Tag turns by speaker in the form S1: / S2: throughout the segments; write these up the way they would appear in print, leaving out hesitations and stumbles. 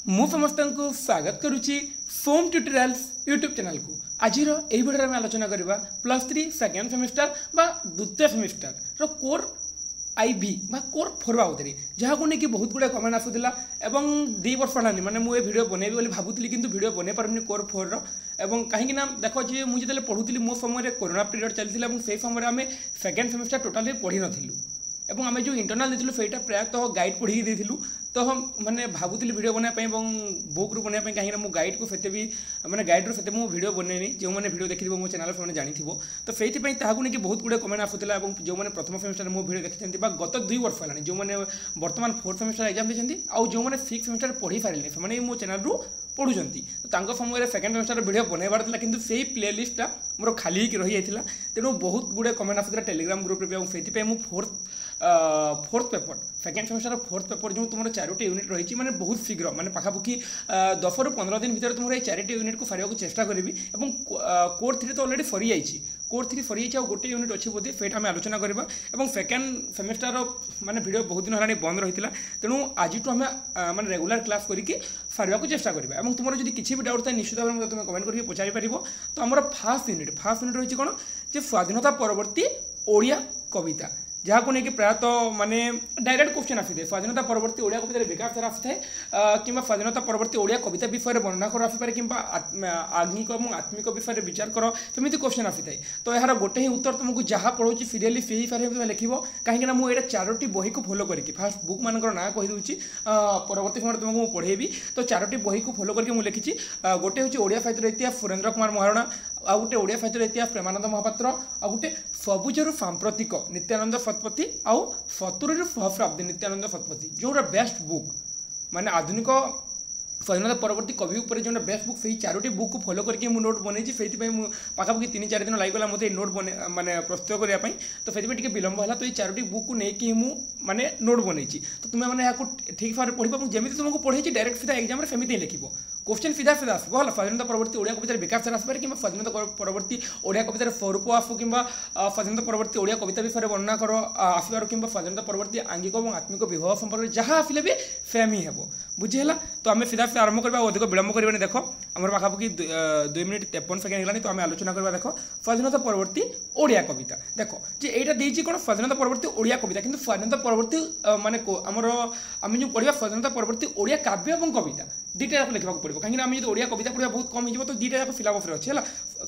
S1: मु समस्त को स्वागत करुच्ची फोम ट्यूटोरियल्स यूट्यूब चैनल को। आज भिडियो में आलोचना करवा +3 सेकेंड सेमिस्टर बा द्वितीय सेमिस्टर रो कोर आईवी बा कोर 4 बाबद जहाँ को लेकिन बहुत गुड़ा कमेंट आसूला एवं 2 वर्ष होलानी माने मुझे भिडियो बनैबी बोली भावुली किंतु भिडियो बनै पारुनी कोर 4 रो एवं कहीं देखो जी मुझे जो पढ़ुली मो समय कोरोना पीरियड चलता से समय आम सेकेंड सेमिस्टर टोटाली पढ़ी नथिलु एवं आम जो इंटरनाल देलु सेटा प्रायतः गाइड पढ़ी देलु तो हम मैंने भावुली भिडियो बनाई बुक रू बनाई कहीं मो गाइड को फेते भी मैंने गाइड रू फेते मु भिडियो बनैनी जो मैंने भिडियो देखि मो चैनल से जानी तो से नहीं बहुत गुड़े कमेंट आसूला जो मैंने प्रथम सेमिस्टर मो भिडियो देखते गत 2 वर्ष है जो मैंने बर्तमान 4th सेमिस्टर एग्जाम देते आउ जो मैंने 6th सेमिस्टर पढ़ी सारे से मो चैनल रू पढ़ुंट तो समय सेकेंड सेमिस्टर भिडियो बनवार था कि से प्ले लिस्टा मोर खाली रही जाता तेणु बहुत गुड़े कमेंट आसूला टेलीग्राम ग्रुप से fourth paper second semester 4th paper जो तुम 4टी यूनिट रही मैंने बहुत शीघ्र मैंने पाखापाखि 10 ରୁ 15 दिन भर तुम 4टी यूनिट को सारे चेष्टा करी कोर 3 तो अलरेडी सरी जाइए कोर 3 सरी जाइए गोटे यूनिट अच्छी बोधे से आम आलोचना करवा और सेकेंड सेमिस्टर माने भिडियो बहुत दिन है बंद रही है तेणु आज आम माने रेगुलर क्लास करके सारे चेष्टा करवा और तुम जब किसी भी डाउट था निश्चित भाव में तुम कमेंट करके पचारि पार तो आम फास्ट यूनिट रही कौन जो स्वाधीनता परवर्ती ओडिया कविता जहाँ को लेकिन प्रायतः माने डायरेक्ट क्वेश्चन आसी था स्वाधीनता परवर्ती ओडिया कविता विकास सर आसी था कि स्वाधीनता परवर्ती ओडिया कविता विषय में वर्णना कर आसपे कि आग्निक और आत्मिक विषय में विचार कर सेमती क्वेश्चन आसी था तो यार गोटे ही उत्तर तुमको जहाँ पढ़ाऊँ सीरियली से हिसाब से तुम लिख कहीं मुझे 4टी बही को फॉलो करके फास्ट बुक मान ना कहीदे परवर्ती समय तुमको पढ़ेबी तो 4टी बही को फॉलो करके मुझे लिखी गोटे हूँ ओडिया साहित्य इतिहास सुरेंद्र कुमार महारणा आ गोटे ओडिया साहित्य इतिहास प्रेमानंद महापात्र आ गोटे सबुजरू सांप्रतिक नित्यानंद शतपथी आउ सतुरी सहस्राब्दी नित्यानंद शतपथी जो बेस्ट बुक माने आधुनिक स्वाधीनता परवर्ती कवि उपर जो बेस्ट बुक से 4टी बुक को फॉलो करके मु नोट बनई से पाखापाखि 3-4 दिन लगे मत नोट बने माने प्रस्तुत करने तो से विलंब है तो ये 4टी बुक को लेकिन माने नोट बनई तो तुम्हें मैंने यहाँ ठीक भाव पढ़ा जमी तुमको पढ़े डायरेक्ट सीधा एग्जाम सेमती लिख क्वेश्चन सीधा सीधा आसो है स्वाधीनता परवर्ती ओडिया कवितार विकास सर आसपे कि स्वाधीनता परवर्ती ओडिया कवितार स्वरूप आसू कि स्वाधीनता परवर्ती ओडिया कविता विषय वर्णना कर आसबार कि स्वाधीनता परवर्ती आंगिक और आत्मिक विवाह संपर्क जहाँ आसिले भी सेम ही हे बुझीगला तो आम सीधा सीधा आरंभ करवा अधिक विलंब करवानी देख आम पाखापाखि 2 मिनिट 53 सेकेंड है तो आम आलोचना करवा देख स्वाधीनता परवर्ती ओडिया कविता देख जे यहाँ देती कौन स्वाधीनता परवर्ती ओडिया कविता कि स्वाधीनता परवर्ती माने आमर आम जो पढ़ा स्वाधीनता परवर्ती ओडिया काव्य और कविता 2टा जाक लिखा पड़ो कहीं आम जो ओडिया कविता पढ़ा बहुत कम हो तो 2टा जाक सिलेबस अच्छे है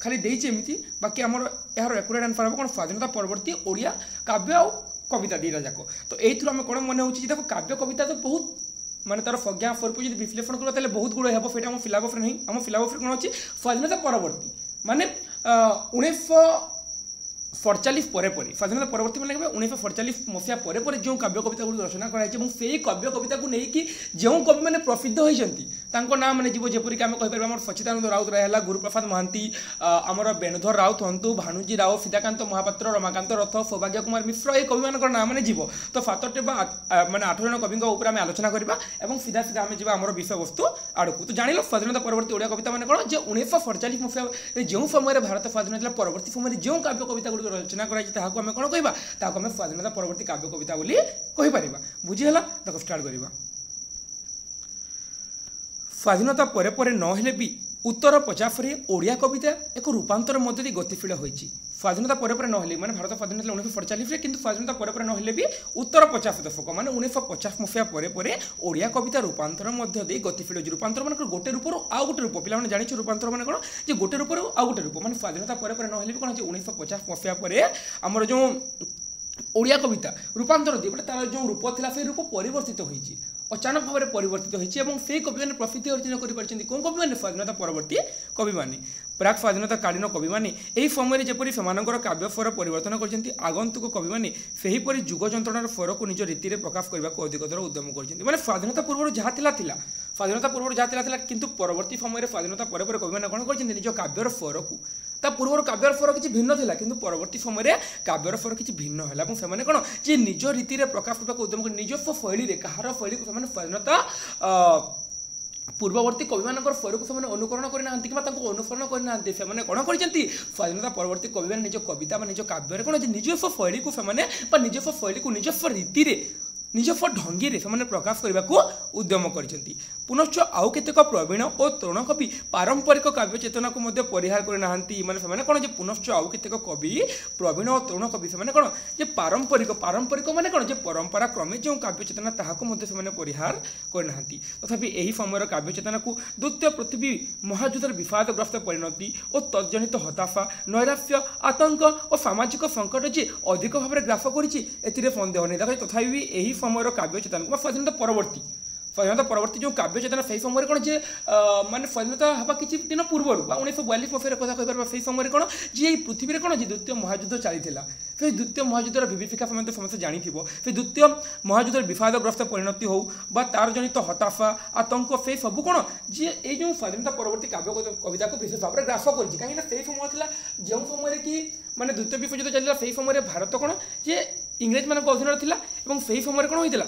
S1: खाली देती एमती बाकी आम यार एक्यूरेट आंसर हम कौन स्वाधीनता परवर्ती ओडिया काव्य और कविता 2टा जाक तो यही आम कौन मन हो देखो काव्य कविता तो बहुत माने तार संज्ञा स्वरूप जो विश्लेषण करें बहुत गुड़े हे से सिलेबस नहीं आम सिलेबस कौन अच्छी स्वाधीनता परवर्ती माने 1947 स्वाधीनता परवर्ती मैंने 1947 मसीहा पर जो काव्य कविता गुड़ी रचना कराई से काव्य कविता को लेकिन जो कवि मैंने प्रसिद्ध होती ना मैंने जीव जपरिक आम कहीपर आम सच्चिदानंद राउत रहा गुरुप्रसाद महांती आमर बेणुधर राउत हंतु भानुजी राव सीताकांत महापात्र रमाकांत रथ सौभाग्य कुमार मिश्र ये कवि मान ना मैंने जीव तो 7टे माने 8 जन कवि आम आलोचना करवा और सीधा सीधा आम जा आम विषय वस्तु आड़क तो जान स्वाधीनता परवर्ती ओडिया कविता मैंने कौन जो 1947 मसीहा जो समय भारत स्वाधीन होता परवर्ती समय जो काव्य कविता गुड़ी रचना कराई कौन कहवा आम स्वाधीनता परवर्ती काव्य कविता बोली कहीपर बुझीगला देखो स्टार्ट करवा स्वाधीनता पर नहेले भी उत्तर 50 ओडिया कविता एक रूपांतर मध्य गतिशील होती स्वाधीनता पर नहेले माने भारत स्वाधीन होता 1947 किंतु स्वाधीनता पर नहेले भी उत्तर 50 दशक माने 1950 मसीहा पर ओडिया कविता रूपांतर मध्य गतिशील रूपांतर मान गोटे रूप आउ गोटे रूप पिला जानी रूपांतर मान कौन जो गोटे रूप आउ गोटे रूप माने स्वाधीनता पर नहेले भी कौन 1950 मसीहा पर आमर जो ओडिया कविता रूपांतर दिए बट तार जो रूप था से रूप परिवर्तित होती अचानक भाव में परिवर्तित होती कवि मैंने प्रसिद्धि अर्जन कर कौन कवि मैंने स्वाधीनता परवर्ती कवि मैंने प्राक स्वाधीनता कालीन कवि मैंने यही समय जपरी से काव्य स्वर परिवर्तन कर आगंतुक कवि मैंने सेहीपरि जुग जंत्रणार स्वर को निज रीति प्रकाश करने को अधिकतर उद्यम कर स्वाधीनता पूर्व जहाँ स्वाधीनता पूर्व जहाँ किंतु परवर्ती समय स्वाधीनता पर कवि मैंने कौन कर निज काव्यर स्वर को ता पूर्व काव्यर स्वर किसी भिन्न था किंतु परवर्ती समय काव्यर स्वर किसी भिन्न है से कौन जे निज रीति प्रकाश करने को उद्यम कर निजस्व शैली कहार शैली को स्वाधीनता पूर्ववर्ती कवि मान स्वर को अनुकरण करना अनुसरण करना कौन कर स्वाधीनता परवर्ती कवि मैंने निज कविता निज काव्य कौन निजस्व शैली को निजस्व शैली को निजस्व रीति निजस्व ढंगी से प्रकाश करने को उद्यम कर पुनश्च आउ केतेक प्रवीण और तरुण कवि पारंपरिक काव्य चेतना को मध्य परिहार करना माने कौन जे पुनश्च आउ केतेक कवि प्रवीण और तरुण कवि से कौन जे पारंपरिक पारंपरिक माने कौन जे परंपरा क्रमे जो काव्य चेतना ताहाको मध्य से परिहार करना तथापि एही समय काव्य चेतना को द्वितीय पृथ्वी महायुद्धर विषादग्रस्त परिणति और तज्जनित हताशा नैराश्य आतंक और सामाजिक संकट जे अधिक भाव में ग्रास कर सन्देह नहीं देखो तथापि एही समय काव्य चेतना स्वाधीनता परवर्ती जो काव्य चेतना से समय कौन जे माने स्वाधीनता हवा किसी दिन पूर्व 1942 मसीह कथा कह से समय कौन जी पृथ्वी कौन जी द्वितीय महायुद्ध चली से द्वितीय महायुद्धर विभीषिका समय समस्त जानी से द्वितीय महायुद्धर विषादग्रस्त परिणति हो तार जनित हताशा आतंक से सब कौन जी ये जो स्वाधीनता परवर्ती काव्य कविता को विशेष भाव में ग्रास कर कहीं समय था जो समय कि माने द्वितीय विश्वयुद्ध चलता से समय भारत कौन जे इंग्रेज मान अधीन था से समय कौन होता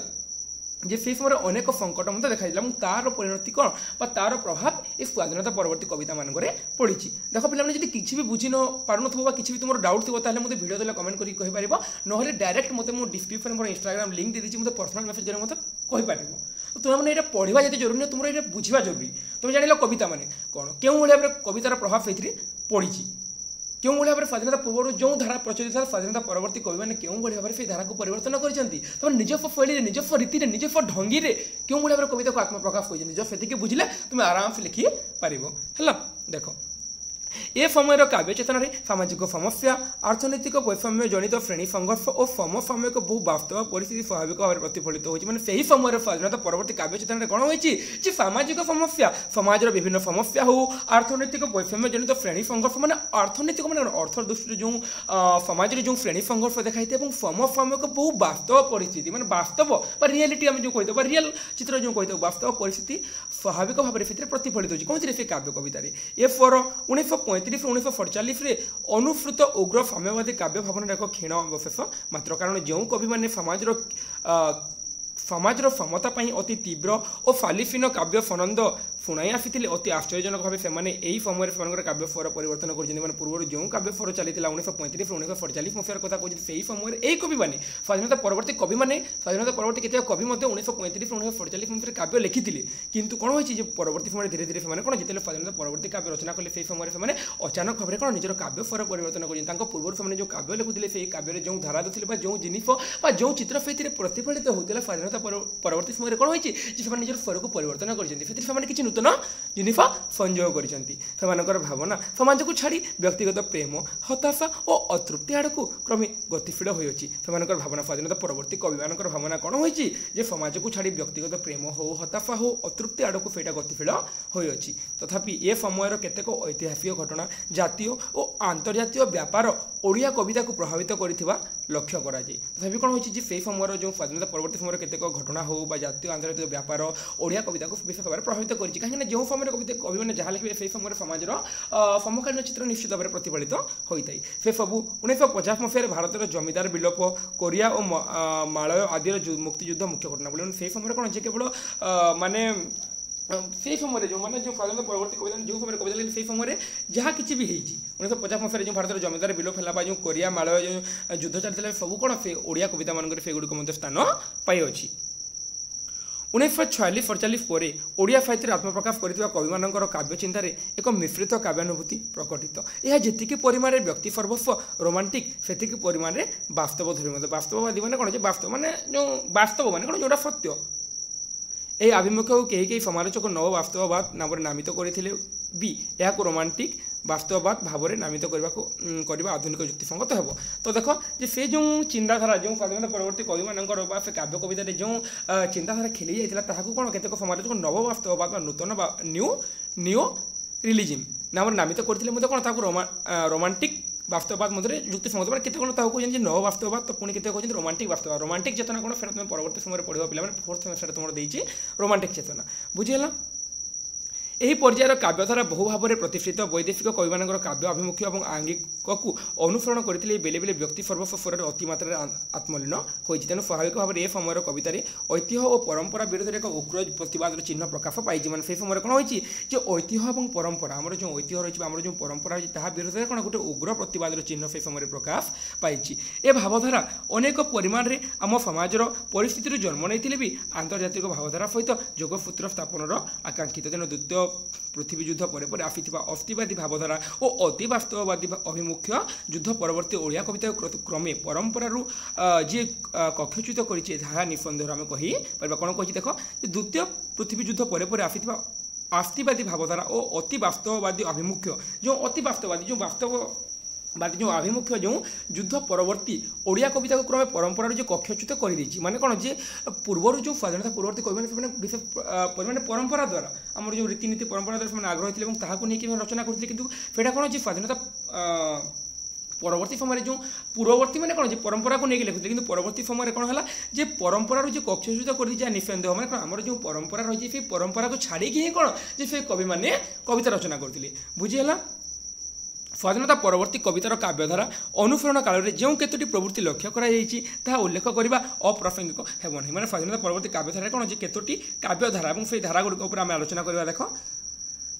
S1: जे से समय अनेक संकट मत देखा तार परिणति कौन तार प्रभाव ये स्वाधीनता परवर्ती कविता मान पड़ी देख पे किसी भी बुझी न पार्थ किसी भी तुम डाउट थी ताहले मते वीडियो देले कमेंट करी कहि परिबो नहले डायरेक्ट मते मो डिस्क्रिप्शन मोर इंस्टाग्राम लिंक दे दीची मते पर्सनल मैसेज करे मते कहि परिबो तुम मैंने यहाँ पढ़ा जो जरूरी नहीं तुम ये बुझा जरूरी तुम जान कविता माने कौन क्यों भाव कवितार प्रभाव से पड़ी क्यों भाव में स्वाधीनता पूर्व जो धारा प्रचलित था स्वाधीनता परवर्ती कवि मैंने क्यों भाव में से धारा को परिवर्तन कर निजस्व शैली निजस्व रीति निजस्व ढंगी क्यों भाव में कविता को आत्मप्रकाश कर निज से बुझे तुम आराम से लिखि पार है देख ए समय काव्य चेतना सामाजिक समस्या अर्थनैतिक वैषम्य जनित श्रेणी संघर्ष और समसामयिक बहु वास्तव परिस्थिति स्वाभाविक भाव प्रतिफलित होती है से समय स्वाधीनता परवर्ती काव्य चेतना कौन होती सामाजिक समस्या समाज विभिन्न समस्या हो अर्थनैतिक वैषम्य जनित श्रेणी संघर्ष मैंने अर्थनैतिक मैंने अर्थ दृष्टि जो समाज जो श्रेणी संघर्ष देखा समसामयिक बहु वास्तव परिस्थिति मैंने वास्तव रियलिटी आम जो कही रियल चित्र जो कही वास्तव परिस्थिति स्वाभाविक भाव में प्रतिफलित होती कौन से काव्य कवितार ए पर 1935-1947 अनुसृत उग्र साम्यवादी काव्य भावनार एक क्षीण अवशेष मात्र कारण जो कवि मैंने समाजर समता अति तीव्र और फालिफिन काव्य फनंद शुणाई आसी अति आश्चर्यजनक भाव से समय काव्य स्वर परिवर्तन कर पूर्व जो काव्य स्वर चली 1935-1947 मसीहार कथा कहते से समय यही कवि मैंने स्वाधीनता परवर्ती कवि मैंने स्वाधीनता परवर्ती केते कवि 1935-1947 मसीह काव्य लिखी किंतु कौन होती परवर्ती समय धीरे धीरे से कौन जितने स्वाधीनता परवर्ती काव्य रचना कले से समय से अचानक भाव में कौन निजर काव्य स्वर परिवर्तन कर पूर्व से जो काव्य लिखुले से काव्य जो धारा देते जो जिनिस जो चित्र से प्रतिफलित होता स्वाधीनता परवर्ती समय कौन होती निजर स्वर को परिवर्तन कर नूतन जिनिस संयोग कर भावना समाज को छाड़ी व्यक्तिगत प्रेम हताशा और अतृप्ति आड़ को क्रमे गतिशील होती भावना स्वाधीनता परवर्ती कवि मान भावना कौन होती समाज को छाड़ी व्यक्तिगत प्रेम हो हताशा हो अतृप्ति आड़ को सहीटा गतिशील होती तथापि ए समय केतेक ऐतिहासिक घटना जातीय और आंतर्जातीय व्यापार ओडिया कविता को प्रभावित कर लक्ष्य करा तथापि कौन होती से समय जो स्वाधीनता परवर्ती समय केतेक घटना हो जातीय आंतर्जातीय व्यापार ओडिया कविता को विशेष भाव में प्रभावित कर कहीं जो समय कविता कवि मैंने जहाँ लिखे से समय समाज समकालीन चित्र निश्चित भाव में प्रतिफलित होता है से सबू 1950 मसीह भारत जमीदार विलोप कोरिया और मालय आदि मुक्तियुद्ध मुख्य घटना बोले से समय कौन केवल माने से समय जो मैंने जो स्वाधीनता परवर्ती कविता जो समय कविता लिखे से समय जहाँ किसी भी 1950 मसीह जो भारत जमीदार विलोप है जो कोरिया मालय जो युद्ध चलता सब कौन से ओडिया कविता मान से गुड़िक स्थान पाई 1946-47 पर ओडिया साहित्य आत्मप्रकाश कर कवि मान काव्य चिंतार एक मिश्रित काव्यानुभूति प्रकटित यह जी परिमाण व्यक्ति सर्वस्व रोमांटिक से परिमाण वास्तव धर्मी वास्तववादी मैंने कौन वास्तव माने जो वास्तव माने कौन जोटा सत्य यह आभिमुख्य को कई समालोचक नव वास्तववाद नाम नामित करते भी यह रोमांटिक वास्तववाद भाव में नामित करने आधुनिक युक्तिसंगत हो तो देख जे से जो चिंताधारा जो स्वाधीनता परवर्ती कवि मान से काव्य कविता जो चिंताधारा खेली जाता कौन केतेक समालोचक नव वास्तववाद नूतन नियो रिलिजिम नाम नामित करते कौन रोमांटिक वास्तववाद मध्य युक्तिसंगत केते कौन कहते नव वास्तववाद तो पुणी केते कहते रोमांटिक वास्तववाद रोमांटिक चेतना कौन फेर तुम परवर्ती समय पढ़ा पे फोर्थ सेमेस्टर तुम रोमांटिक चेतना बुझीगला ଏହି ପର୍ଯ୍ୟାୟର କାବ୍ୟଧାରା ବହୁ ଭାବରେ ପ୍ରତିଷ୍ଠିତ ବୈଦେଶିକ କବିମାନଙ୍କର କାବ୍ୟ ଆଭିମୁଖ୍ୟ ଏବଂ ଆଙ୍ଗିକକୁ ଅନୁସରଣ କରିଥିଲେ ବେଳେ ବେଳେ ବ୍ୟକ୍ତି ସର୍ବସ୍ୱରରେ ଅତିମାତ୍ରାରେ ଆତ୍ମଲୀନ ହୋଇଛି। ତେଣୁ ସ୍ୱାଭାବିକ ଭାବରେ ଏ ସମୟର କବିତାରେ ଐତିହ୍ୟ ଓ ପରମ୍ପରା ବିରୋଧରେ ଏକ ଉଗ୍ର ପ୍ରତିବାଦର ଚିହ୍ନ ପ୍ରକାଶ ପାଇଛି। ମାନେ ସେହି ସମୟରେ କ'ଣ ହୋଇଛି ଯେ ଐତିହ୍ୟ ଏବଂ ପରମ୍ପରା ଆମର ଯେଉଁ ଐତିହ୍ୟ ରହିଛି ଆମର ଯେଉଁ ପରମ୍ପରା ରହିଛି ତାହା ବିରୋଧରେ କ'ଣ ଗୋଟେ ଉଗ୍ର ପ୍ରତିବାଦର ଚିହ୍ନ ସେହି ସମୟରେ ପ୍ରକାଶ ପାଇଛି। ଏ ଭାବଧାରା ଅନେକ ପରିମାଣରେ ଆମ ସମାଜର ପରିସ୍ଥିତିରୁ ଜନ୍ମ ନେଇଥିଲେ ବି ଆନ୍ତର୍ଜାତିକ ଭାବଧାରା ସହିତ ଯୋଗସୂତ୍ର ସ୍ଥାପନର ଆକାଂକ୍ଷିତ। ତେଣୁ ଦ୍ୱିତୀୟ ପୃଥିବୀ ଯୁଦ୍ଧ ପରେ ପରେ ଆସିଥିବା ଅସ୍ତିବାଦୀ ଭାବଧାରା ଓ ଅତି ବାସ୍ତବବାଦୀ ଅଭିମୁଖ୍ୟ ଯୁଦ୍ଧ ପରବର୍ତ୍ତୀ ଓଡ଼ିଆ କବିତା କ୍ରମେ ପରମ୍ପରାରୁ ଯିଏ କକ୍ଷଚ୍ୟୁତ କରିଛି ତାହା ନିଃସନ୍ଦେହରେ ଆମେ କହିପାରିବା। କ'ଣ କହିଛି ଦେଖ, ଦ୍ୱିତୀୟ ପୃଥିବୀ ଯୁଦ୍ଧ ପରେ ପରେ ଆସିଥିବା ଆସ୍ତିବାଦୀ ଭାବଧାରା ଓ ଅତି ବାସ୍ତବବାଦୀ ଆଭିମୁଖ୍ୟ ଯେଉଁ ଅତି ବାସ୍ତବବାଦୀ ଯେଉଁ ବାସ୍ତବବାଦୀ ଯେଉଁ ଆଭିମୁଖ୍ୟ ଯେଉଁ ଯୁଦ୍ଧ ପରବର୍ତ୍ତୀ ଓଡ଼ିଆ କବିତାକୁ କ୍ରମେ ପରମ୍ପରାରୁ ଯେ କକ୍ଷଚ୍ୟୁତ କରିଦେଇଛି। ମାନେ କ'ଣ ଯେ ପୂର୍ବରୁ ଯେଉଁ ସ୍ୱାଧୀନତା ପରବର୍ତ୍ତୀ କବିମାନେ ସେମାନେ ବିଶେଷ ପରିମାଣରେ ପରମ୍ପରା ଦ୍ୱାରା ଆମର ଯେଉଁ ରୀତିନୀତି ପରମ୍ପରା ଦ୍ୱାରା ସେମାନେ ଆଗ୍ରହୀ ଥିଲେ ଏବଂ ତାହାକୁ ନେଇକି ରଚନା କରୁଥିଲେ। କିନ୍ତୁ ସେଇଟା କ'ଣ ଯେ ସ୍ୱାଧୀନତା ପରବର୍ତ୍ତୀ ସମୟରେ ଯେଉଁ ପୂର୍ବବର୍ତ୍ତୀ ମାନେ କ'ଣ ଯେ ପରମ୍ପରାକୁ ନେଇକି ଲେଖୁଥିଲେ, କିନ୍ତୁ ପରବର୍ତ୍ତୀ ସମୟରେ କ'ଣ ହେଲା ଯେ ପରମ୍ପରାରୁ ଯେ କକ୍ଷଚ୍ୟୁତ କରିଦେଇଛି ନିଃସନ୍ଦେହ ମାନେ କ'ଣ ଆମର ଯେଉଁ ପରମ୍ପରା ରହିଛି ସେଇ ପରମ୍ପରାକୁ ଛାଡ଼ିକି ହିଁ କ'ଣ ଯେ ସେ କବିମାନେ କବିତା ରଚନା କରୁଥିଲେ। ବୁଝିହେଲା। ସ୍ୱାଧୀନତା ପରବର୍ତ୍ତୀ କବିତାର କାବ୍ୟଧାରା ଅନୁସରଣ କାଳରେ ଯେଉଁ କେତୋଟି ପ୍ରବୃତ୍ତି ଲକ୍ଷ୍ୟ କରାଯାଇଛି ତାହା ଉଲ୍ଲେଖ କରିବା ଅପ୍ରାସଙ୍ଗିକ ହେବ ନାହିଁ। ମାନେ ସ୍ୱାଧୀନତା ପରବର୍ତ୍ତୀ କାବ୍ୟଧାରାରେ କ'ଣ ଯେ କେତୋଟି କାବ୍ୟଧାରା ଏବଂ ସେହି ଧାରାଗୁଡ଼ିକ ଉପରେ ଆମେ ଆଲୋଚନା କରିବା। ଦେଖ,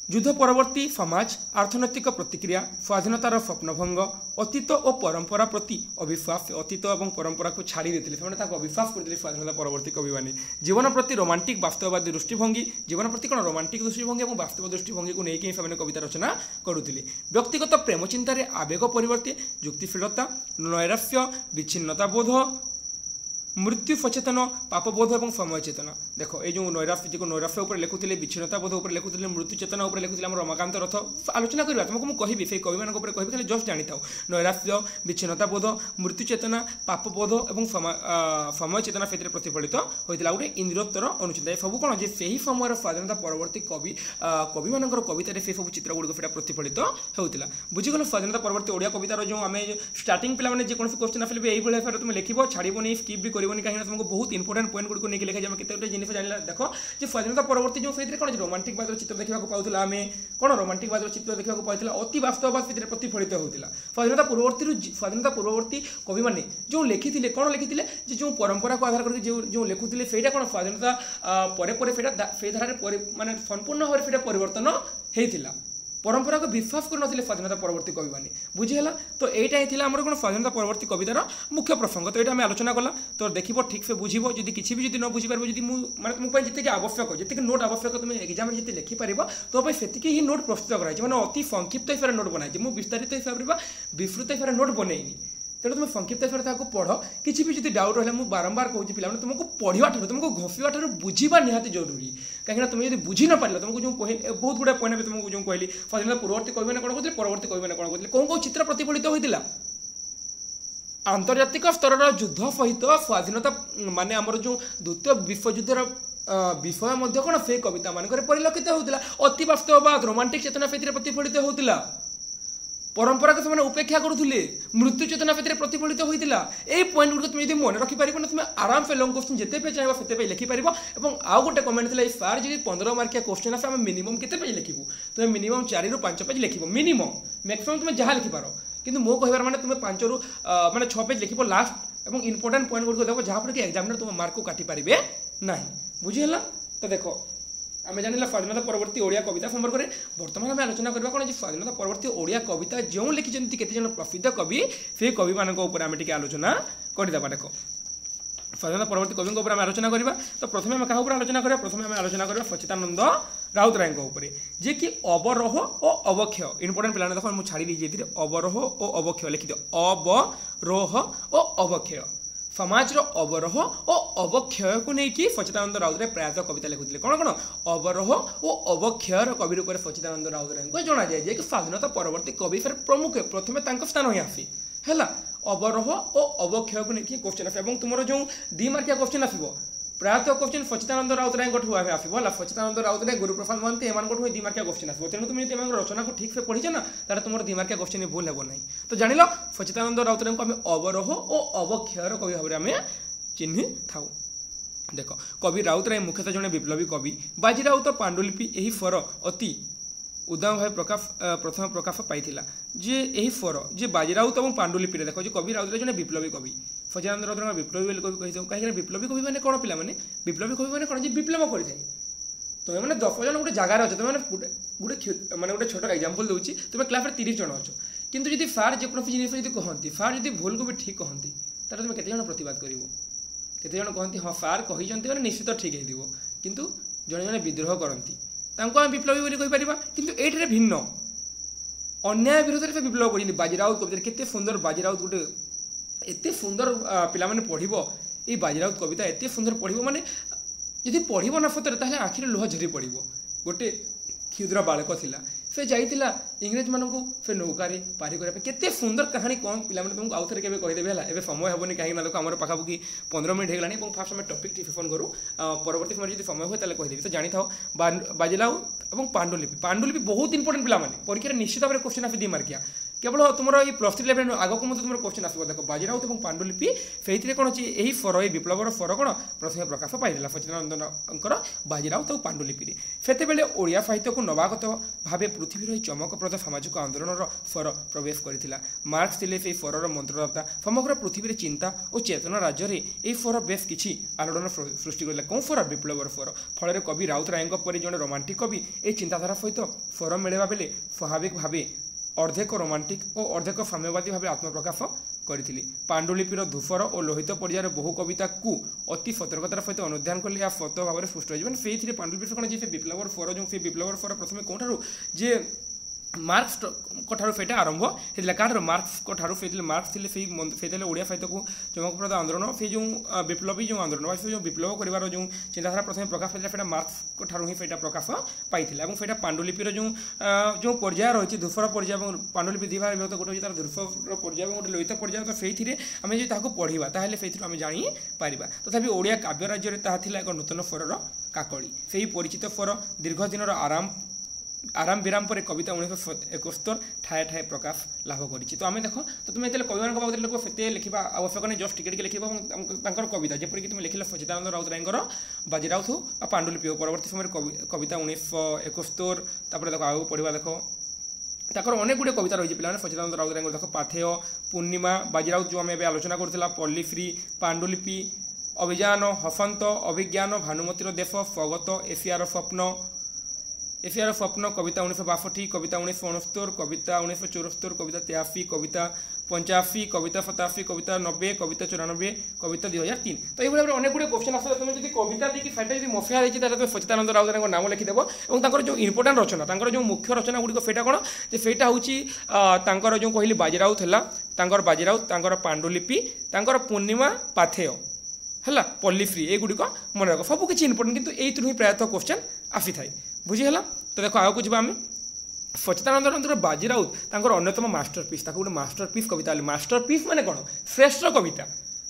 S1: ଯୁଦ୍ଧ ପରବର୍ତ୍ତୀ ସମାଜ, ଅର୍ଥନୈତିକ ପ୍ରତିକ୍ରିୟା, ସ୍ୱାଧୀନତାର ସ୍ୱପ୍ନଭଙ୍ଗ, ଅତୀତ ଓ ପରମ୍ପରା ପ୍ରତି ଅବିଶ୍ୱାସ। ଅତୀତ ଏବଂ ପରମ୍ପରାକୁ ଛାଡ଼ି ଦେଇଥିଲେ ସେମାନେ ତାକୁ ଅବିଶ୍ୱାସ କରିଥିଲେ ସ୍ୱାଧୀନତା ପରବର୍ତ୍ତୀ କବିମାନେ। ଜୀବନ ପ୍ରତି ରୋମାଣ୍ଟିକ ବାସ୍ତବବାଦୀ ଦୃଷ୍ଟିଭଙ୍ଗୀ, ଜୀବନ ପ୍ରତି କ'ଣ ରୋମାଣ୍ଟିକ ଦୃଷ୍ଟିଭଙ୍ଗୀ ଏବଂ ବାସ୍ତବ ଦୃଷ୍ଟିଭଙ୍ଗୀକୁ ନେଇକି ସେମାନେ କବିତା ରଚନା କରୁଥିଲେ। ବ୍ୟକ୍ତିଗତ ପ୍ରେମ ଚିନ୍ତାରେ ଆବେଗ ପରିବର୍ତ୍ତେ ଯୁକ୍ତିଶୀଳତା, ନୈରାଶ୍ୟ, ବିଚ୍ଛିନ୍ନତା ବୋଧ, ମୃତ୍ୟୁ ସଚେତନ, ପାପବୋଧ ଏବଂ ସମୟ ଚେତନା। ଦେଖ, এই ଯେଉଁ ନୈରାଶ୍ୟ ଉପରେ ଲେଖୁଥିଲେ, ବିଚ୍ଛିନ୍ନତା ବୋଧ ଉପରେ ଲେଖୁଥିଲେ, ମୃତ୍ୟୁ ଚେତନା ଉପରେ ଲେଖୁଥିଲେ ଆମର ରମାକାନ୍ତ ରଥ। ଆଲୋଚନା କରିବା ତୁମକୁ ମୁଁ କହିବି ସେଇ କବିମାନଙ୍କ ଉପରେ କହିବି, ଖାଲି ଜଷ୍ଟ ଜାଣିଥାଉ। ନୈରାଶ୍ୟ, ବିଚ୍ଛିନ୍ନତା ବୋଧ, ମୃତ୍ୟୁ ଚେତନା, ପାପବୋଧ ଏବଂ ସମୟ ଚେତନା ସେଥିରେ ପ୍ରତିଫଳିତ ହୋଇଥିଲା। ଗୋଟେ ଇନ୍ଦ୍ରିୟୋତ୍ତର ଅନୁଚିନ୍ତା ଏସବୁ କ'ଣ ଯେ ସେହି ସମୟର ସ୍ୱାଧୀନତା ପରବର୍ତ୍ତୀ କବିମାନଙ୍କର କବିତାରେ ସେସବୁ ଚିତ୍ରଗୁଡ଼ିକ ସେଇଟା ପ୍ରତିଫଳିତ ହେଉଥିଲା। ବୁଝିଗଲ। ସ୍ୱାଧୀନତା ପରବର୍ତ୍ତୀ ଓଡ଼ିଆ କବିତାର ଯେଉଁ ଆମେ ଷ୍ଟାର୍ଟିଂ ପିଲାମାନେ ଯେକୌଣସି କ୍ୱେଶ୍ଚିନ୍ ଆସିଲେ ବି ଏଇଭଳି ଭାବରେ ତୁମେ ଲେଖିବ, ଛାଡ଼ିବନି, ସ୍କିପ୍ ବି କରିବନି, କାହିଁକିନା ତୁମକୁ ବହୁତ ଇମ୍ପୋର୍ଟାଣ୍ଟ ପଏଣ୍ଟଗୁଡ଼ିକୁ ନେଇକି ଲେଖାଯାଏ। ଆମେ କେତେ ଜିନିଷ ଜାଣିଲା। ଦେଖ ଯେ ସ୍ୱାଧୀନତା ପରବର୍ତ୍ତୀ ଯେଉଁ ସେଇଥିରେ କ'ଣ ଯେ ରୋମାଣ୍ଟିକ ବାଦର ଚିତ୍ର ଦେଖିବାକୁ ପାଉଥିଲା, ଆମେ କ'ଣ ରୋମାଣ୍ଟିକ ବାଦର ଚିତ୍ର ଦେଖିବାକୁ ପାଉଥିଲା, ଅତି ବାସ୍ତବବାଦ ସେଥିରେ ପ୍ରତିଫଳିତ ହେଉଥିଲା। ସ୍ୱାଧୀନତା ପୂର୍ବବର୍ତ୍ତୀ କବିମାନେ ଯେଉଁ ଲେଖିଥିଲେ କ'ଣ ଲେଖିଥିଲେ ଯେ ଯେଉଁ ପରମ୍ପରାକୁ ଆଧାର କରିକି ଯେଉଁ ଲେଖୁଥିଲେ ସେଇଟା କ'ଣ ସ୍ୱାଧୀନତା ପରେ ପରେ ସେଇଟା ସେଇ ଧାରାରେ ମାନେ ସମ୍ପୂର୍ଣ୍ଣ ଭାବରେ ସେଇଟା ପରିବର୍ତ୍ତନ ହେଇଥିଲା। ପରମ୍ପରାକୁ ବିଶ୍ୱାସ କରିନଥିଲେ ସ୍ୱାଧୀନତା ପରବର୍ତ୍ତୀ କବିମାନେ। ବୁଝିହେଲା। ତ এইটা ହିଁ ଥିଲା ଆମର କ'ଣ ସ୍ୱାଧୀନତା ପରବର୍ତ୍ତୀ କବିତାର ମୁଖ୍ୟ ପ୍ରସଙ୍ଗ। ତ ଏଇଟା ଆମେ ଆଲୋଚନା କଲା। ତ ଦେଖିବ ଠିକ୍ସେ ବୁଝିବ। ଯଦି କିଛି ବି ଯଦି ନ ବୁଝିପାରିବ, ଯଦି ମୁଁ ମାନେ ତୁମ ପାଇଁ ଯେତିକି ଆବଶ୍ୟକ, ଯେତିକି ନୋଟ୍ ଆବଶ୍ୟକ ତୁମେ ଏକ୍ଜାମ୍ରେ ଯେତିକି ଲେଖିପାରିବ ତୁମ ପାଇଁ ସେତିକି ହିଁ ନୋଟ୍ ପ୍ରସ୍ତୁତ କରାଯାଇଛି। ମାନେ ଅତି ସଂକ୍ଷିପ୍ତ ହିସାବରେ ନୋଟ୍ ବନାଇଛି। ମୁଁ ବିସ୍ତାରିତ ହିସାବରେ ବା ବିସ୍ତୃତ ହିସାବରେ ନୋଟ୍ ବନେଇନି। ତେଣୁ ତୁମେ ସଂକ୍ଷିପ୍ତ ହିସାବରେ ତାହାକୁ ପଢ଼। କିଛି ବି ଯଦି ଡାଉଟ୍ ରହିଲା, ମୁଁ ବାରମ୍ବାର କହୁଛି ପିଲାମାନେ ତୁମକୁ ପଢ଼ିବା ଠାରୁ ତୁମକୁ ଘୋଷିବା ଠାରୁ ବୁଝିବା ନିହାତି ଜରୁରୀ। କାହିଁକିନା ତୁମେ ଯଦି ବୁଝି ନ ପାରିଲ, ତୁମକୁ ଯେଉଁ ବହୁତ ଗୁଡ଼ାଏ ପଏଣ୍ଟ ଏବେ ତୁମକୁ ଯେଉଁ କହିଲି, ସ୍ୱାଧୀନତା ପୂର୍ବବର୍ତ୍ତୀ କବିମାନେ କ'ଣ କହୁଥିଲେ, ପରବର୍ତ୍ତୀ କବିମାନେ କ'ଣ କହୁଥିଲେ, କେଉଁ ଚିତ୍ର ପ୍ରତିଫଳିତ ହୋଇଥିଲା। ଆନ୍ତର୍ଜାତିକ ସ୍ତରର ଯୁଦ୍ଧ ସହିତ ସ୍ୱାଧୀନତା ମାନେ ଆମର ଯେଉଁ ଦ୍ୱିତୀୟ ବିଶ୍ୱଯୁଦ୍ଧର ବିଷୟ ମଧ୍ୟ କ'ଣ ସେ କବିତା ମାନଙ୍କରେ ପରିଲକ୍ଷିତ ହେଉଥିଲା। ଅତି ବାସ୍ତବବାଦ, ରୋମାଣ୍ଟିକ ଚେତନା ସେଥିରେ ପ୍ରତିଫଳିତ ହେଉଥିଲା। ପରମ୍ପରାକୁ ସେମାନେ ଉପେକ୍ଷା କରୁଥିଲେ। ମୃତ୍ୟୁ ଚେତନା ସେଥିରେ ପ୍ରତିଫଳିତ ହୋଇଥିଲା। এই ପଏଣ୍ଟଗୁଡ଼ିକ ତୁମେ ଯଦି ମନେ ରଖିପାରିବ ନା, ତୁମେ ଆରାମସେ ଲଙ୍ଗ କୋଶ୍ଚିନ୍ ଯେତେ ପେଜ୍ ଚାହିଁବ ସେତେ ପେଜ୍ ଲେଖିପାରିବ। ଏବଂ ଆଉ ଗୋଟେ କମେଣ୍ଟ ଥିଲା, ଏଇ ସାର୍ ଯଦି 15 ମାର୍କିଆ କୋଶ୍ଚିନ୍ ଆସେ ଆମେ ମିନିମମ୍ କେତେ ପେଜ୍ ଲେଖିବୁ? ତୁମେ ମିନିମମ୍ 4 ରୁ 5 ପେଜ୍ ଲେଖିବ ମିନିମମ୍। ମ୍ୟାକ୍ସିମମ୍ ତୁମେ ଯାହା ଲେଖିପାର, କିନ୍ତୁ ମୋ କହିବାର ମାନେ ତୁମେ 5 ରୁ 6 ପେଜ୍ ଲେଖିବ ଲାଷ୍ଟ ଏବଂ ଇମ୍ପୋର୍ଟାଣ୍ଟ ପଏଣ୍ଟଗୁଡ଼ିକ ଦେବ, ଯାହାଫଳରେ କି ଏକ୍ଜାମିନର ତୁମ ମାର୍କକୁ କାଟିପାରିବେ ନାହିଁ। ବୁଝିହେଲା। ତ ଦେଖ, ଆମେ ଜାଣିଲା ସ୍ୱାଧୀନତା ପରବର୍ତ୍ତୀ ଓଡ଼ିଆ କବିତା ସମ୍ପର୍କରେ। ବର୍ତ୍ତମାନ ଆମେ ଆଲୋଚନା କରିବା କ'ଣ ଯେ ସ୍ୱାଧୀନତା ପରବର୍ତ୍ତୀ ଓଡ଼ିଆ କବିତା ଯେଉଁ ଲେଖିଛନ୍ତି କେତେଜଣ ପ୍ରସିଦ୍ଧ କବି, ସେହି କବିମାନଙ୍କ ଉପରେ ଆମେ ଟିକେ ଆଲୋଚନା କରିଦେବା। ଦେଖ, ସ୍ୱାଧୀନତା ପରବର୍ତ୍ତୀ କବିଙ୍କ ଉପରେ ଆମେ ଆଲୋଚନା କରିବା। ତ ପ୍ରଥମେ ଆମେ କାହା ଉପରେ ଆଲୋଚନା କରିବା? ପ୍ରଥମେ ଆମେ ଆଲୋଚନା କରିବା ସଚ୍ଚିଦାନନ୍ଦ ରାଉତରାୟଙ୍କ ଉପରେ, ଯିଏକି ଅବରୋହ ଓ ଅବକ୍ଷୟ। ଇମ୍ପୋର୍ଟାଣ୍ଟ ପିଲାମାନେ ଦେଖ, ମୁଁ ଛାଡ଼ି ଦେଇଛି ଏଥିରେ ଅବରୋହ ଓ ଅବକ୍ଷୟ ଲେଖିଦିଅ। ଅବରୋହ ଓ ଅବକ୍ଷୟ, ସମାଜର ଅବରୋହ ଓ ଅବକ୍ଷୟକୁ ନେଇକି ସଚ୍ଚିଦାନନ୍ଦ ରାଉତରାୟ ପ୍ରାୟତଃ କବିତା ଲେଖୁଥିଲେ। କ'ଣ କ'ଣ? ଅବରୋହ ଓ ଅବକ୍ଷୟର କବି ରୂପରେ ସଚ୍ଚିଦାନନ୍ଦ ରାଉତରାୟଙ୍କୁ ଜଣାଯାଏ, ଯିଏକି ସ୍ୱାଧୀନତା ପରବର୍ତ୍ତୀ କବି ଫେର ପ୍ରମୁଖ, ପ୍ରଥମେ ତାଙ୍କ ସ୍ଥାନ ହିଁ ଆସେ। ହେଲା, ଅବରୋହ ଓ ଅବକ୍ଷୟକୁ ନେଇକି କୋଶ୍ଚିନ୍ ଆସିବ। ଏବଂ ତୁମର ଯେଉଁ 2 ମାର୍କିଆ କୋଶ୍ଚିନ୍ ଆସିବ, ପ୍ରାୟତଃ କୋଶ୍ଚିନ୍ ସଚ୍ଚିଦାନନ୍ଦ ରାଉତରାୟଙ୍କଠୁ ଆସିବ। ହେଲା, ସଚ୍ଚିଦାନନ୍ଦ ରାଉତରାୟ, ଗୁରୁପ୍ରସାଦ ମହାନ୍ତି ଏମାନଙ୍କଠୁ 2 ମାର୍କିଆ କୋଶ୍ଚିନ୍ ଆସିବ। ତେଣୁ ତୁମେ ଯଦି ଏମାନଙ୍କ ରଚନାକୁ ଠିକ୍ସେ ପଢ଼ିଛ ନା, ତାହେଲେ ତୁମର 2 ମାର୍କିଆ କୋଶ୍ଚିନ୍ ଭୁଲ ହେବ ନାହିଁ। ତ ଜାଣିଲ, ସଚ୍ଚିଦାନନ୍ଦ ରାଉତରାୟଙ୍କୁ ଆମେ ଅବରୋହ ଓ ଅବକ୍ଷୟର କବି ଭାବରେ ଆମେ ଚିହ୍ନି ଥାଉ। देख कवि राउतराय मुख्यतः जड़े विप्लवी कवि बाजी राउत पांडुलिपि यही फर अति उद्दाम भाव प्रथम प्रकाश पाई जे यही फर जे बाजी राउत और पांडुलिपि देख कवि राउतराय जड़े विप्लवी कवि सचिदानंद राउतराय विप्लवी कवि कही कहीं विप्लवी कवि मैंने कौन पिला माने विप्लवी कवि मैंने कौन जे विप्लव करते तुम्हें मैंने 10 जन गोटे जगार अच्छे तुम्हें गोटे मैंने गोटे छोट एग्जांपल दूसरी तुम्हें क्लास 30 जन अच्छो किंतु जब फार जेकोसी जिन कहती फार जब भूल को भी ठीक कहती तार तुम केते जन प्रतिवाद कर केते जन कहती हाँ फार कही मैंने निश्चित ठीक हो किंतु जड़े जड़े विद्रोह करती आम विप्लवी कहीपर किंतु ये भिन्न अन्याय विरोध में विप्लव कर बाजीराउत कविता केते सुंदर बाजीराउत गोटे एत सुंदर पिला माने पढ़िबो ये बाजीराउत कविता एत सुंदर पढ़िबो माने यदि पढ़िबो ना सतरे ताहले आखिर लुह झरी पड़ो गोटे क्षुद्र बालक थिला से जाइतिला इंग्रेज मानकु से नौकारे पारी करबे केते सुंदर कहानी कौन पिला माने तुमको आउथरे केबे कहि देबे हला एबे समय हेबोनी काहे ना देखो हमर पाखापुकी 15 मिनिट हेगलानी এবং फास्ट में टॉपिक टिफोन करू परवर्ती समय यदि समय होय ताले कहि देबी तो जानि थाओ बाजीराव এবং पांडुलिपि बहुत इंपोर्टेंट पिला माने परीक्षा निश्चित भाव क्वेश्चन आफि दी मार्किया केवल तुम ये प्लस 3 लेवल आग को तुम क्वेश्चन आसो देख बाजीराउत और पांडुलिपि से कौन अच्छी यही फर ये विप्लवर फर कौन प्रथम प्रकाश पाई सचिदानंदर बाजीराउत और पांडुलिपि से ओडिया साहित्य को नवागत भाव पृथ्वीर चमकप्रद सामाजिक आंदोलन फर प्रवेश करता मार्क्स थे से फरर मंत्रदाता समग्र पृथ्वी चिंता और चेतना राज्य में यही फर बेस किसी आलोड़न सृष्टि करता कौन फर विप्लवर फर फल कवि राउतराय पर जड़े रोमांटिक कवि ये चिंताधारा सहित फर मिलवा बेले स्वाभाविक भाव अर्धेक रोमांटिक और अर्धेक साम्यवादी भाव आत्मप्रकाश करी पांडुलिपिर धूफर और लोहित पर्यायर बहु कविता को अति सतर्कतार सहित अनुध्यान कले या सत भाव सृष्ट हो से पांडुलिपि कौन से विप्लवर फर जो से विप्लवर फर प्रथम कौन जे मार्क्स ठार से आरंभ होता क्या मार्क्स ठार से मार्क्स थे ओडिया साहित्य को चमकप्रद आंदोलन से जो विप्लवी जो आंदोलन से जो विप्लव कर जो चिंताधारा प्रथम प्रकाश पाता मार्क्स ठार ही प्रकाश पाई से पांडुलिपिर जो जो पर्याय रही धूफर पर्याय पांडुलिपि दी भाग गोटे तार धूफर पर्याय गोटे लोहित पर्याय तो से आम जो पढ़ा ताहले से आम जापर तथापि ओडिया काव्य राज्य में एक नूतन फरर काकली से परिचित फर दीर्घ दिन आराम विराम पर कविता 1971 ठाए ठाए प्रकाश लाभ करी तो आम देख तो तुम जो कवि मान लोक से लिखा आवश्यक नहीं जस्ट टिके लिख कविता जपरिक तुम लिखिल सचिदानंद राउतरायर बाजीराउत और पांडुलिपि परवर्ती समय कविता 1971 देख आगे पढ़ा देख ताकर अनेक गुड़े कविता रही है सचिदानंद राउतरायर देख पाथेय पूर्णिमा बाजीराउत जो आम आलोचना करूला पल्लीश्री पांडुलिपि अभियान हसंत अभिज्ञान भानुमतीर देश स्वगत एशियार स्वप्न कविता 1962 कविता 1969 कविता 1974 कविता 83 कविता 85 कविता 87 कविता 90 कविता 94 कविता 2003 तो ये भाव अनेक गुड़े क्वेश्चन आस तुम जो कविता देखिए फाइटा जो मफिया देखिए तुम सचिदानंद राउतरायर नाम लिखिदेव और जो इंपोर्टाट रचना जो मुख्य रचना गुड़िक से कौन सेटा हूँ जो कहली बाजीराउत है बाजीराउत पांडुलिपि पूर्णिमा पाथेय है पल्लीश्री ये गुड़िक मन रख सब किसी इंपोर्टेंट किंतु यही ही प्रायतः क्वेश्चन आसी था बुझीगला तो देखो आगे जा आम सचिदानंद बाजीराउत अन्यतम मास्टरपीस गोटे मास्टरपीस कविता मास्टरपीस माने कौन श्रेष्ठ कविता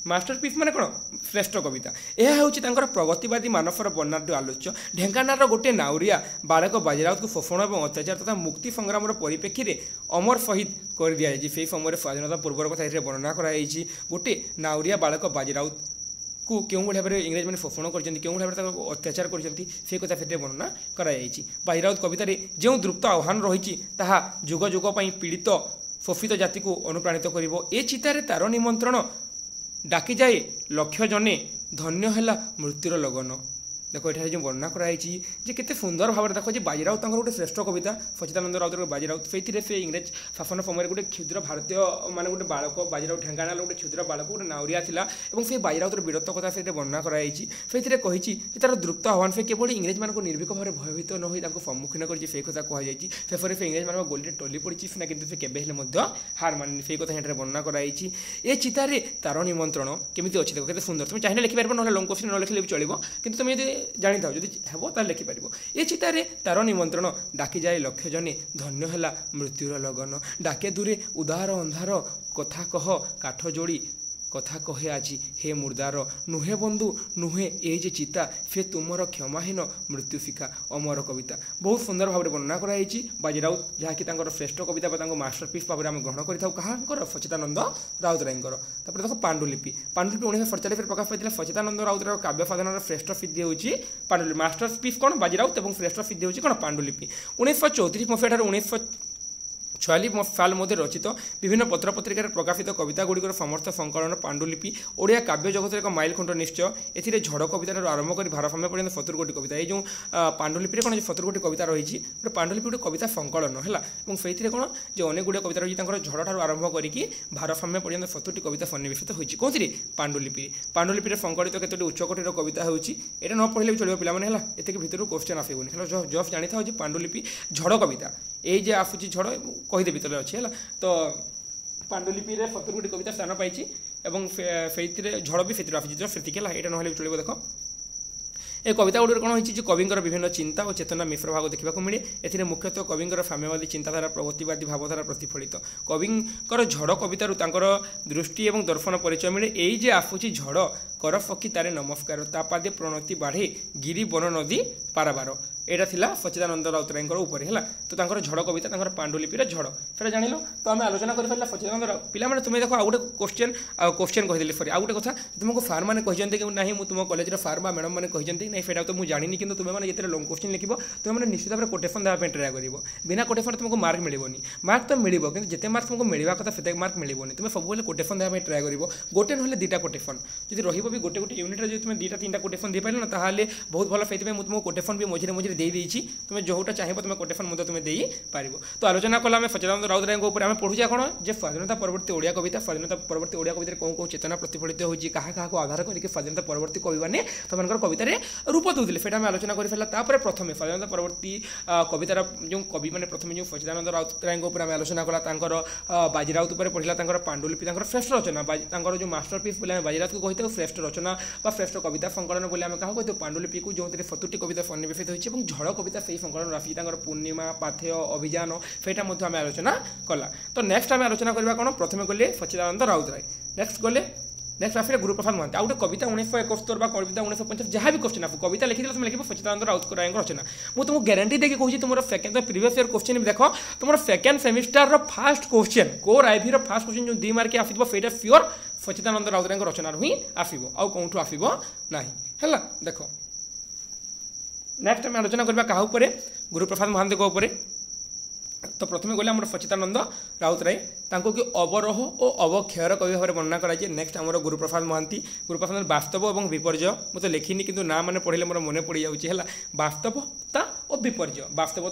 S1: मास्टरपीस माने कौन श्रेष्ठ कविता यह हूँ प्रगतिवादी मानवर वर्णाढ़ आलोच्य ढेंकानाल गोटे नाउरिया बालक बाजीराउत को शोषण और अत्याचार तथा मुक्ति संग्राम परिप्रेक्षी में अमर शहीद कर दि से समय स्वाधीनता पूर्वर कथा ये वर्णना कराई गोटे नाउरिया बालक बाजीराउत को क्यों भाव में इंग्रेज मैंने शोषण कर अत्याचार कर कथा से वर्णना कराई बाजीराउत कवितार जो द्रुप्त आह्वान रही जुग जुग पीड़ित शोषित जाति को अनुप्राणित कर चितार तार निमंत्रण डाकी जाए लक्ष्य जने धन्य है मृत्युर लगन देखो ये जो वर्णना कराई केते सुंदर भाव में देखो बाजीराउत गोटे श्रेष्ठ कविता सचिदानंद राउतरायर बाजीराउत से इंग्रेज शासन समय गोटे क्षुद्र भारतीय मान गोटे बालक बाजीराउत ढेंकानाल गोटे क्षुद्र बालक गोटे नाउरिया था से बाजीराउतर वीरत्व कथा से वर्णना कराई से कही तार द्रुप्त आह्वान से केवल इंग्रेज मान निर्भीक भाव में भयभीत न हो सम्मुखीन कर कथा कहुई शेषे से इंग्रेज मान गोली टली पड़ी सीना कि केवे हार मानी से कथा यहाँ वर्णना कराई ये चितार तार निमंत्रण केमी अच्छी देखो सुंदर तुम चाहिए लिखिपार ना लंग क्वेश्चन न लिखले भी चलो कितु तुम जानी था जब हे तो लिखिपार ये चितार तार निमंत्रण डाकी जाए लक्ष्य जने धन्य है मृत्युर लगन डाके दूरे उदार अंधार कथा कह काठ जोड़ी କଥା କହେ ଆଜି ହେ ମୁର୍ଦାର ନୁହେଁ ବନ୍ଧୁ ନୁହେଁ ଏଇ ଯେ ଚିତା ଫେ ତୁମର କ୍ଷମାହୀନ ମୃତ୍ୟୁ ଶିଖା ଅମର କବିତା। ବହୁତ ସୁନ୍ଦର ଭାବରେ ବର୍ଣ୍ଣନା କରାଯାଇଛି ବାଜି ରାଉତ, ଯାହାକି ତାଙ୍କର ଶ୍ରେଷ୍ଠ କବିତା ବା ତାଙ୍କ ମାଷ୍ଟରପିସ୍ ଭାବରେ ଆମେ ଗ୍ରହଣ କରିଥାଉ। କାହାଙ୍କର? ସଚ୍ଚିଦାନନ୍ଦ ରାଉତରାୟଙ୍କର। ତାପରେ ଦେଖ ପାଣ୍ଡୁଲିପି। ପାଣ୍ଡୁଲିପି 1947 ପ୍ରକାଶ ପାଇଥିଲା। ସଚ୍ଚିଦାନନ୍ଦ ରାଉତରାୟ କାବ୍ୟ ସାଧନାର ଶ୍ରେଷ୍ଠ ସିଦ୍ଧି ହେଉଛି ପାଣ୍ଡୁଲିପି। ମାଷ୍ଟରପିସ୍ କ'ଣ? ବାଜି ରାଉତ ଏବଂ ଶ୍ରେଷ୍ଠ ସିଦ୍ଧି ହେଉଛି କ'ଣ? ପାଣ୍ଡୁଲିପି। 1934 ମସିହା ଠାରୁ 1946 ସାଲ ମଧ୍ୟରେ ରଚିତ ବିଭିନ୍ନ ପତ୍ରପତ୍ରିକାରେ ପ୍ରକାଶିତ କବିତାଗୁଡ଼ିକର ସମସ୍ତ ସଂକଳନ ପାଣ୍ଡୁଲିପି ଓଡ଼ିଆ କାବ୍ୟ ଜଗତରେ ଏକ ମାଇଲ ଖୁଣ୍ଟ ନିଶ୍ଚୟ। ଏଥିରେ ଝଡ଼ କବିତାଠାରୁ ଆରମ୍ଭ କରି ଭାରସାମ୍ୟ ପର୍ଯ୍ୟନ୍ତ 70 ଗୋଟି କବିତା। ଏଇ ଯେଉଁ ପାଣ୍ଡୁଲିପିରେ କ'ଣ 70 ଗୋଟି କବିତା ରହିଛି, ଗୋଟେ ପାଣ୍ଡୁଲିପି ଗୋଟେ କବିତା ସଂକଳନ ହେଲା, ଏବଂ ସେଇଥିରେ କ'ଣ ଯେ ଅନେକ ଗୁଡ଼ିଏ କବିତା ରହିଛି ତାଙ୍କର ଝଡ଼ଠାରୁ ଆରମ୍ଭ କରିକି ଭାରସାମ୍ୟ ପର୍ଯ୍ୟନ୍ତ 70ଟି କବିତା ସନ୍ନିବେଶିତ ହୋଇଛି। କେଉଁଥିରେ? ପାଣ୍ଡୁଲିପି। ପାଣ୍ଡୁଲିପିରେ ସଂକଳିତ କେତୋଟି ଉଚ୍ଚକୋଟୀର କବିତା ହେଉଛି। ଏଇଟା ନ ପଢ଼ିଲେ ବି ଚଳିବ ପିଲାମାନେ ହେଲା, ଏତିକି ଭିତରୁ କ୍ୱେଶ୍ଚନ୍ ଆସିବନି ହେଲା। ଜଷ୍ଟ ଜାଣିଥାଉ ଯେ ପାଣ୍ଡୁଲିପି ଝଡ଼ କବିତା, ଏଇ ଯେ ଆସୁଛି ଝଡ଼ କହିଦେବି ତଳେ ଅଛି ହେଲା। ତ ପାଣ୍ଡୁଲିପିରେ 70 ଗୋଟି କବିତା ସ୍ଥାନ ପାଇଛି ଏବଂ ସେଇଥିରେ ଝଡ଼ ବି ସେଥିରେ ଆସିଛି। ସେତିକି ହେଲା, ଏଇଟା ନହେଲେ ବି ଚଳିବ। ଦେଖ ଏ କବିତା ଗୁଡ଼ିକରେ କ'ଣ ହୋଇଛି ଯେ କବିଙ୍କର ବିଭିନ୍ନ ଚିନ୍ତା ଓ ଚେତନା ମିଶ୍ର ଭାଗ ଦେଖିବାକୁ ମିଳେ। ଏଥିରେ ମୁଖ୍ୟତଃ କବିଙ୍କର ସାମ୍ୟବାଦୀ ଚିନ୍ତାଧାରା, ପ୍ରଗତିବାଦୀ ଭାବଧାରା ପ୍ରତିଫଳିତ। କବିଙ୍କର ଝଡ଼ କବିତାରୁ ତାଙ୍କର ଦୃଷ୍ଟି ଏବଂ ଦର୍ଶନ ପରିଚୟ ମିଳେ। ଏଇ ଯେ ଆସୁଛି ଝଡ଼ କର ଫକି ତାରେ ନମସ୍କାର, ତା ପାଦେ ପ୍ରଣତି ବାଢ଼େ ଗିରି ବନ ନଦୀ ପାରାବାର। ଏଇଟା ଥିଲା ସଚ୍ଚିଦାନନ୍ଦ ରାଉତରାୟଙ୍କର ଉପରେ ହେଲା। ତ ତାଙ୍କର ଝଡ଼ କବିତା, ତାଙ୍କର ପାଣ୍ଡୁଲିପିର ଝଡ଼, ସେଟା ଜାଣିଲ। ତ ଆମେ ଆଲୋଚନା କରିପାରିଲା ସଚ୍ଚିଦାନନ୍ଦ ରାଉତ। ପିଲାମାନେ ତୁମେ ଦେଖ ଆଉ ଗୋଟେ କ୍ୱେଶ୍ଚନ୍ କହିଦେଲି ସରି, ଆଉ ଗୋଟେ କଥା, ତୁମକୁ ସାର୍ ମାନେ କହିଛନ୍ତି କି ନାହିଁ, ମୁଁ ତୁମ କଲେଜର ସାର୍ ବା ମ୍ୟାଡ଼ାମ୍ ମାନେ କହିଛନ୍ତି ନାହିଁ ସେଇଟା ତ ମୁଁ ଜାଣିନି, କିନ୍ତୁ ତୁମେମାନେ ଯେତେବେଳେ ଲଙ୍ଗ କ୍ୱେଶ୍ଚନ୍ ଲେଖିବ ତୁମେମାନେ ନିଶ୍ଚିତ ଭାବରେ କୋଟେସନ୍ ଦେବା ପାଇଁ ଟ୍ରାଏ କରିବ। ବିନା କୋଟେସନ୍ ତୁମକୁ ମାର୍କ ମିଳିବନି। ମାର୍କ ତ ମିଳିବ, କିନ୍ତୁ ଯେତେ ମାର୍କ ତୁମକୁ ମିଳିବା କଥା ସେତେ ମାର୍କ ମିଳିବନି। ତୁମେ ସବୁବେଳେ କୋଟେସନ୍ ଦେବା ପାଇଁ ଟ୍ରାଏ କରିବ। ଗୋଟେ ନହେଲେ ଦୁଇଟା କୋଟେସନ୍ ଯଦି ରହିବ ବି, ଗୋଟେ ୟୁନିଟ୍ରେ ଯଦି ତୁମେ 2-3ଟା କୋଟେସନ୍ ଦେଇପାରିଲ ନା, ତାହେଲେ ବହୁତ ଭଲ। ସେଇଥିପାଇଁ ମୁଁ ତୁମକୁ କୋଟେସନ୍ ବି ମଝିରେ ମଝିରେ ଦେଇଦେଇଛି। ତୁମେ ଯେଉଁଟା ଚାହିଁବ ତୁମେ କୋଟେସନ୍ ମଧ୍ୟ ତୁମେ ଦେଇପାରିବ। ତ ଆଲୋଚନା କଲା ଆମେ ସଚ୍ଚିଦାନନ୍ଦ ରାଉତରାୟଙ୍କ ଉପରେ। ଆମେ ପଢ଼ୁଛେ କ'ଣ ଯେ ସ୍ୱାଧୀନତା ପରବର୍ତ୍ତୀ ଓଡ଼ିଆ କବିତା। ସ୍ୱାଧୀନତା ପରବର୍ତ୍ତୀ ଓଡ଼ିଆ କବିତାରେ କେଉଁ ଚେତନା ପ୍ରତିଫଳିତ ହେଉଛି, କାହାକୁ ଆଧାର କରିକି ସ୍ୱାଧୀନତା ପରବର୍ତ୍ତୀ କବିମାନେ ସେମାନଙ୍କର କବିତାରେ ରୂପ ଦେଉଥିଲେ, ସେଇଟା ଆମେ ଆଲୋଚନା କରିପାରିଲା। ତାପରେ ପ୍ରଥମେ ସ୍ୱାଧୀନତା ପରବର୍ତ୍ତୀ କବିତାର ଯେଉଁ କବିମାନେ ପ୍ରଥମେ ଯେଉଁ ସଚ୍ଚିଦାନନ୍ଦ ରାଉତରାୟଙ୍କ ଉପରେ ଆମେ ଆଲୋଚନା କଲା, ତାଙ୍କର ବାଜି ରାଉତ ଉପରେ ପଢ଼ିଲା, ତାଙ୍କର ପାଣ୍ଡୁଲିପି, ତାଙ୍କର ଶ୍ରେଷ୍ଠ ରଚନା, ତାଙ୍କର ଯେଉଁ ମାଷ୍ଟରପିସ୍ ବୋଲି ଆମେ ବାଜି ରାଉତକୁ କହିଥାଉ, ଶ୍ରେଷ୍ଠ ରଚନା ବା ଶ୍ରେଷ୍ଠ କବିତା ସଂକଳନ ବୋଲି ଆମେ କାହାକୁ କହିଥାଉ? ପାଣ୍ଡୁଲିପିକୁ, ଯେଉଁଥିରେ 70ଟି କବିତା ସନ୍ନିବେଶିତ ହୋଇଛି ଏବଂ ଝଡ଼ କବିତା ସେହି ସଂକଳନ ଆସିଛି। ତାଙ୍କର ପୂର୍ଣ୍ଣିମା, ପାଥେୟ, ଅଭିଯାନ, ସେଇଟା ମଧ୍ୟ ଆମେ ଆଲୋଚନା କଲା। ତ ନେକ୍ସଟ ଆମେ ଆଲୋଚନା କରିବା କ'ଣ? ପ୍ରଥମେ ଗଲେ ସଚ୍ଚିଦାନନ୍ଦ ରାଉତରାୟ, ନେକ୍ସଟ ଆସିଲେ ଗୁରୁପ୍ରସାଦ ମହାନ୍ତି। ଆଉ ଗୋଟେ କବିତା 1971 ବା କବିତା 1950 ଯାହା ବି କ୍ୱେଶ୍ଚନ୍ ଆସୁ, କବିତା ଲେଖିଥିଲେ ତୁମେ ଲେଖିବ ସଚ୍ଚିଦାନନ୍ଦ ରାଉତରାୟଙ୍କ ରଚନା। ମୁଁ ତୁମକୁ ଗ୍ୟାରେଣ୍ଟି ଦେଇକି କହୁଛି, ତୁମର ପ୍ରିଭିୟସ୍ ଇୟର କ୍ୱେଶ୍ଚନ୍ ବି ଦେଖ, ତୁମର second ସେମିଷ୍ଟାରର first question, core ଆଇଭିର first question ଯେଉଁ 2 ମାର୍କିଆ ଆସିବ, ସେଇଟା ପିଓର ସଚ୍ଚିଦାନନ୍ଦ ରାଉତରାୟଙ୍କ ରଚନାରୁ ହିଁ ଆସିବ, ଆଉ କେଉଁଠୁ ଆସିବ ନାହିଁ ହେଲା। ଦେଖ ନେକ୍ସଟ ଆମେ ଆଲୋଚନା କରିବା କାହା ଉପରେ? ଗୁରୁପ୍ରସାଦ ମହାନ୍ତିଙ୍କ ଉପରେ। ତ ପ୍ରଥମେ ଗଲେ ଆମର ସଚ୍ଚିଦାନନ୍ଦ ରାଉତରାୟ, ତାଙ୍କୁ କି ଅବରୋହ ଓ ଅବକ୍ଷୟର କବି ଭାବରେ ବର୍ଣ୍ଣନା କରାଯାଏ। ନେକ୍ସଟ ଆମର ଗୁରୁପ୍ରସାଦ ମହାନ୍ତି। ଗୁରୁପ୍ରସାଦ ବାସ୍ତବ ଏବଂ ବିପର୍ଯ୍ୟୟ, ମୁଁ ତ ଲେଖିନି କିନ୍ତୁ ନାଁ ମାନେ ପଢ଼ିଲେ ମୋର ମନେ ପଡ଼ିଯାଉଛି ହେଲା। ବାସ୍ତବତା ଓ ବିପର୍ଯ୍ୟୟ,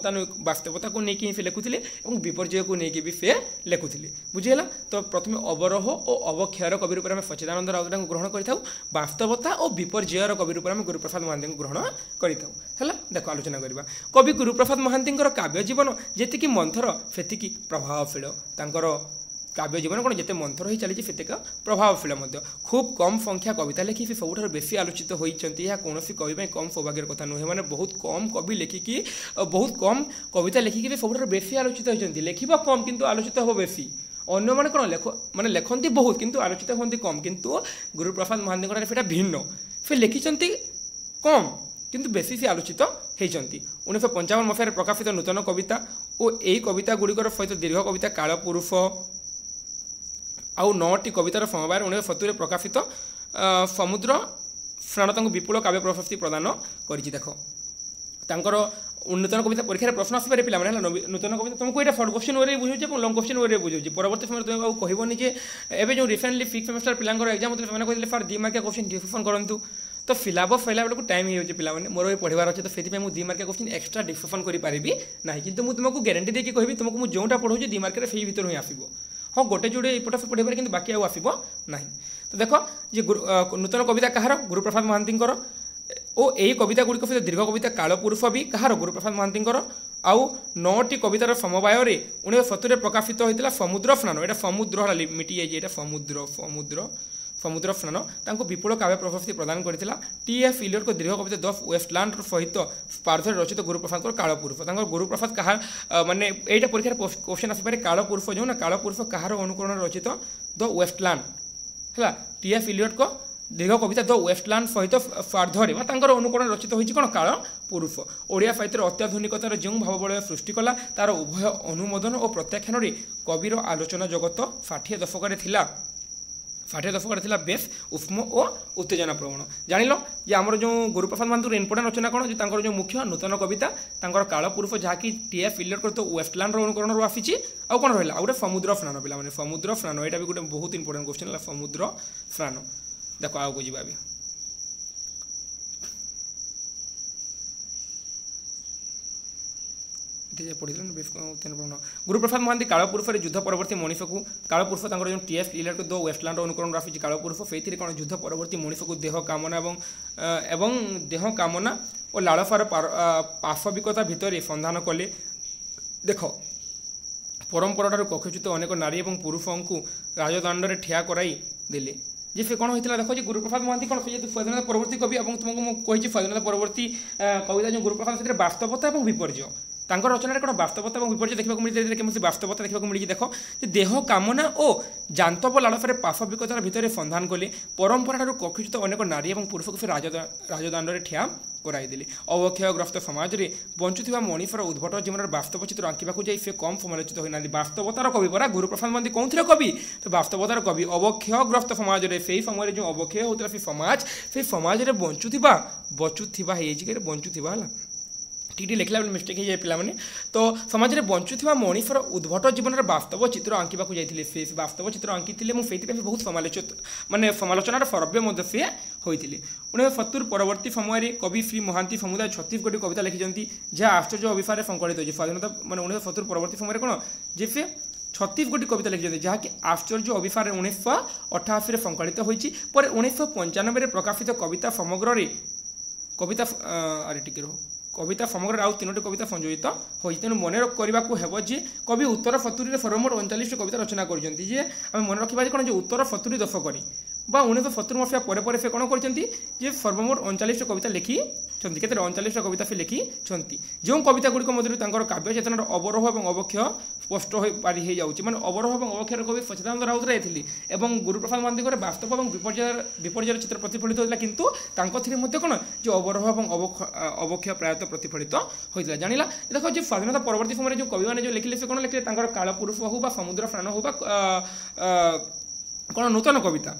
S1: ବାସ୍ତବତାକୁ ନେଇକି ସେ ଲେଖୁଥିଲେ ଏବଂ ବିପର୍ଯ୍ୟୟକୁ ନେଇକି ବି ସେ ଲେଖୁଥିଲେ, ବୁଝିହେଲା। ତ ପ୍ରଥମେ ଅବରୋହ ଓ ଅବକ୍ଷୟର କବି ରୂପରେ ଆମେ ସଚ୍ଚିଦାନନ୍ଦ ରାଉତରାୟଙ୍କୁ ଗ୍ରହଣ କରିଥାଉ। ବାସ୍ତବତା ଓ ବିପର୍ଯ୍ୟୟର କବି ରୂପରେ ଆମେ ଗୁରୁପ୍ରସାଦ ମହାନ୍ତିଙ୍କୁ ଗ୍ରହଣ କରିଥାଉ ହେଲା। ଦେଖ ଆଲୋଚନା କରିବା। କବି ଗୁରୁପ୍ରସାଦ ମହାନ୍ତିଙ୍କର କାବ୍ୟ ଜୀବନ ଯେତିକି ମନ୍ଥର ସେତିକି ପ୍ରଭାବଶୀଳ। ତାଙ୍କର କାବ୍ୟ ଜୀବନ କ'ଣ ଯେତେ ମନ୍ଥର ହୋଇ ଚାଲିଛି ସେତିକି ପ୍ରଭାବଶୀଳ ମଧ୍ୟ। ଖୁବ୍ କମ୍ ସଂଖ୍ୟା କବିତା ଲେଖି ସେ ସବୁଠାରୁ ବେଶୀ ଆଲୋଚିତ ହୋଇଛନ୍ତି। ଏହା କୌଣସି କବି ପାଇଁ କମ୍ ସୌଭାଗ୍ୟର କଥା ନୁହେଁ। ମାନେ ବହୁତ କମ୍ କବି ଲେଖିକି, ବହୁତ କମ୍ କବିତା ଲେଖିକି ସେ ସବୁଠାରୁ ବେଶୀ ଆଲୋଚିତ ହୋଇଛନ୍ତି। ଲେଖିବ କମ୍ କିନ୍ତୁ ଆଲୋଚିତ ହେବ ବେଶୀ। ଅନ୍ୟମାନେ କ'ଣ ଲେଖନ୍ତି ବହୁତ କିନ୍ତୁ ଆଲୋଚିତ ହୁଅନ୍ତି କମ୍, କିନ୍ତୁ ଗୁରୁପ୍ରସାଦ ମହାନ୍ତିଙ୍କର ସେଇଟା ଭିନ୍ନ। ସେ ଲେଖିଛନ୍ତି କମ୍ କିନ୍ତୁ ବେଶୀ ସେ ଆଲୋଚିତ ହୋଇଛନ୍ତି। 1955 ମସିହାରେ ପ୍ରକାଶିତ ନୂତନ କବିତା ଓ ଏହି କବିତା ଗୁଡ଼ିକର ସହିତ ଦୀର୍ଘ କବିତା କାଳପୁରୁଷ ଆଉ 9ଟି କବିତାର ସମବାୟରେ 1970ରେ ପ୍ରକାଶିତ ସମୁଦ୍ର ସ୍ନାନ ତାଙ୍କୁ ବିପୁଳ କାବ୍ୟ ପ୍ରଶସ୍ତି ପ୍ରଦାନ କରିଛି। ଦେଖ ତାଙ୍କର ନୂତନ କବିତା ପରୀକ୍ଷାରେ ପ୍ରଶ୍ନ ଆସିପାରେ ପିଲାମାନେ ହେଲା। ନୂତନ କବିତା ତୁମକୁ ଏଇଟା ସର୍ଟ କ୍ୱେଶ୍ଚନ୍ ୱେରେ ବୁଝାଉଛି ଏବଂ ଲଙ୍ଗ କ୍ୱେଶ୍ଚନ୍ ୱେରେ ବୁଝାଉଛି। ପରବର୍ତ୍ତୀ ସମୟରେ ତୁମେ ଆଉ କହିବନି ଯେ ଏବେ ଯେଉଁ ରିସେଣ୍ଟଲି 6th ସେମିଷ୍ଟର ପିଲାଙ୍କର ଏକ୍ଜାମ୍ ହେଉଥିଲା ସେମାନେ କହିଥିଲେ ସାର୍ 2 ମାର୍କିଆ କ୍ୱେଶ୍ଚନ୍ ଡିସ୍କସନ୍ କରନ୍ତୁ। ତ ସିଲାବସ୍ ସରିଲା ବେଳକୁ ଟାଇମ୍ ହେଇଯାଉଛି ପିଲାମାନେ, ମୋର ଏ ପଢ଼ିବାର ଅଛି। ତ ସେଥିପାଇଁ ମୁଁ 2 ମାର୍କିଆ କ୍ୱେଶ୍ଚନ୍ ଏକ୍ସଟ୍ରା ଡିସ୍କସନ୍ କରିପାରିବି ନାହିଁ, କିନ୍ତୁ ମୁଁ ତୁମକୁ ଗ୍ୟାରେଣ୍ଟି ଦେଇକି କହିବି ତୁମକୁ ମୁଁ ଯେଉଁଟା ପଢ଼ଉଛି 2 ମାର୍କରେ ସେଇ ଭିତରୁ ହିଁ ଆସିବ। ହଁ ଗୋଟେ ଯୋଡ଼େ ଏପଟ ସେ ପଢ଼ିପାରେ କିନ୍ତୁ ବାକି ଆଉ ଆସିବ ନାହିଁ। ତ ଦେଖ ଯେ ନୂତନ କବିତା କାହାର? ଗୁରୁପ୍ରସାଦ ମହାନ୍ତିଙ୍କର। ଓ ଏହି କବିତା ଗୁଡ଼ିକ ସହିତ ଦୀର୍ଘ କବିତା କାଳପୁରୁଷ ବି କାହାର? ଗୁରୁପ୍ରସାଦ ମହାନ୍ତିଙ୍କର। ଆଉ 9ଟି କବିତାର ସମବାୟରେ 1970ରେ ପ୍ରକାଶିତ ହୋଇଥିଲା ସମୁଦ୍ର ସ୍ନାନ। ଏଇଟା ସମୁଦ୍ର ହେଲା ମିଟିଯାଇଛି, ଏଇଟା ସମୁଦ୍ର ସ୍ନାନ ତାଙ୍କୁ ବିପୁଳ କାବ୍ୟ ପ୍ରଶସ୍ତି ପ୍ରଦାନ କରିଥିଲା। T.F. ଇଲିୟଟଙ୍କ ଦୀର୍ଘ କବିତା 10 ୱେଷ୍ଟଲ୍ୟାଣ୍ଡର ସହିତ ସ୍ପାର୍ଦ୍ଧରେ ରଚିତ ଗୁରୁପ୍ରସାଦଙ୍କର କାଳପୁରୁଷ। ତାଙ୍କର ଗୁରୁପ୍ରସାଦ କାହାର ମାନେ ଏଇଟା ପରୀକ୍ଷାରେ କ୍ୱେଶ୍ଚନ୍ ଆସିପାରେ, କାଳପୁରୁଷ ଯେଉଁ ନା କାଳପୁରୁଷ କାହାର ଅନୁକରଣରେ ରଚିତ? ଦ ୱେଷ୍ଟଲ୍ୟାଣ୍ଡ है टी.एफ. इलियट को दीर्घ कविता द वेस्टलैंड सहित स्वार्धरे अनुकरण रचित होती कौन काल पुरुष ओडिया साहित्य अत्याधुनिकतार जो भावबलय सृष्टि कला तार उभय अनुमोदन और प्रत्याख्यान कविर आलोचना जगत 60 दशक बेस उष्म और उत्तेजना प्रवण जान जे आमर जो गुरुप्रसाद महांती इंपोर्टाट रचना कौन जो मुख्य नूतन कविता काल पुरुष जहाँकि टी.एफ. इलियट कर तो वेस्टलैंड अनुकरण आसी आउ कौन रहा गोटे समुद्र स्नान पिला माने समुद्र स्नान यहाँ भी गोटे बहुत इंपोर्टाट क्वेश्चन है समुद्र स्नान देखो आगे जी पढ़ी गुरुप्रसाद महांती कालपुरुष युद्ध परवर्ती मनीष को कालपुरुष जो टी.एफ. इलियट दो वेस्टलैंड अनुकरण आसी कालपुरुष से कौन युद्ध परवर्ती मनीष को देह कामना एवं देह कामना और लालसार पाशविकता भितर संधान कले देख परंपरार कक्षुच्युत अनेक नारी और पुरुषों को राजदंड में ठिया कराई देले जे से कौन होता देखो जी गुरुप्रसाद महांती कौन से स्वाधीनता परवर्ती कवि और तुमको मुझे स्वाधीनता परवर्ती कविता जो गुरुप्रसाद से बास्तवता और विपर्य रचना कौन बास्तवता और विपर्य देखा मिलती कमी बास्तवता देखा मिली देख देह कामना और जांतव लालसार पाशविकतार भितर संधान कले परंपरार कक्षुच्युत अनेक नारी और पुरुष को से राजदंड में ठिया कराइदेले अवक्षयग्रस्त समाज में बंचुवा मनीषर उद्भट जीवन बास्तव चित्र आंकवा जाए से कम समालोचित होना बास्तवतार कवि परा गुरुप्रसाद महांती कौन थे कवि तो बास्तवतार कवि अवक्षयग्रस्त समाज में से समय जो अवक्षय होता से समाज में बंचुवा बंचुवा टी लिखला बेले मिस्टेक हो जाए पे तो समाज में बंचुवा मनीषर उद्भट जीवन बास्तव चित्र आंकवा जाइए से बास्तव चित्र आंकी मुझे बहुत समालोचित माने समालोचनार सरव्य से होते 1970 परवर्ती समय कवि श्री महांती समुदाय 36 कविता लिखिं जहाँ आश्चर्य अभिसार संकलित हो स्वाधीनता मैं 1970 परवर्ती समय कौन जे से 36 कविता लिखिं जहाँकि आश्चर्य अभिसार 1988 संकलित होती 1995 प्रकाशित कविता समग्र कविता अरे टिके कविता समग्र आउ 3टी कविता संयोजित होती तेणु मन रखा जे कवि उत्तर 70 सर्वमोट 39 कविता रचना कर मन रखा कौन जो उत्तर 70 दशक 1970 मसीहा पर से कौन कर सर्वमोट 39 कविता लिखी के 39 कविता से लिखी जो कविता गुड़िक मध्य काव्य चेतनार अवरोह और अवक्षय स्पष्ट हो पारि माने अवरोह और अवक्षय कवि सच्चिदानंद राउतराय एवं गुरुप्रसाद महांती बास्तव और विपर्य चित्र प्रतिफलित होता किंतु कौन जो अवरोह और अवक्षय प्रायतः प्रतिफलित होता जानिला देखो जो स्वाधीनता परवर्ती समय जो कवि मैंने जो लिखिले से कौन लिखिले कालपुरुष हो समुद्र स्नान हो कौन नूतन कविता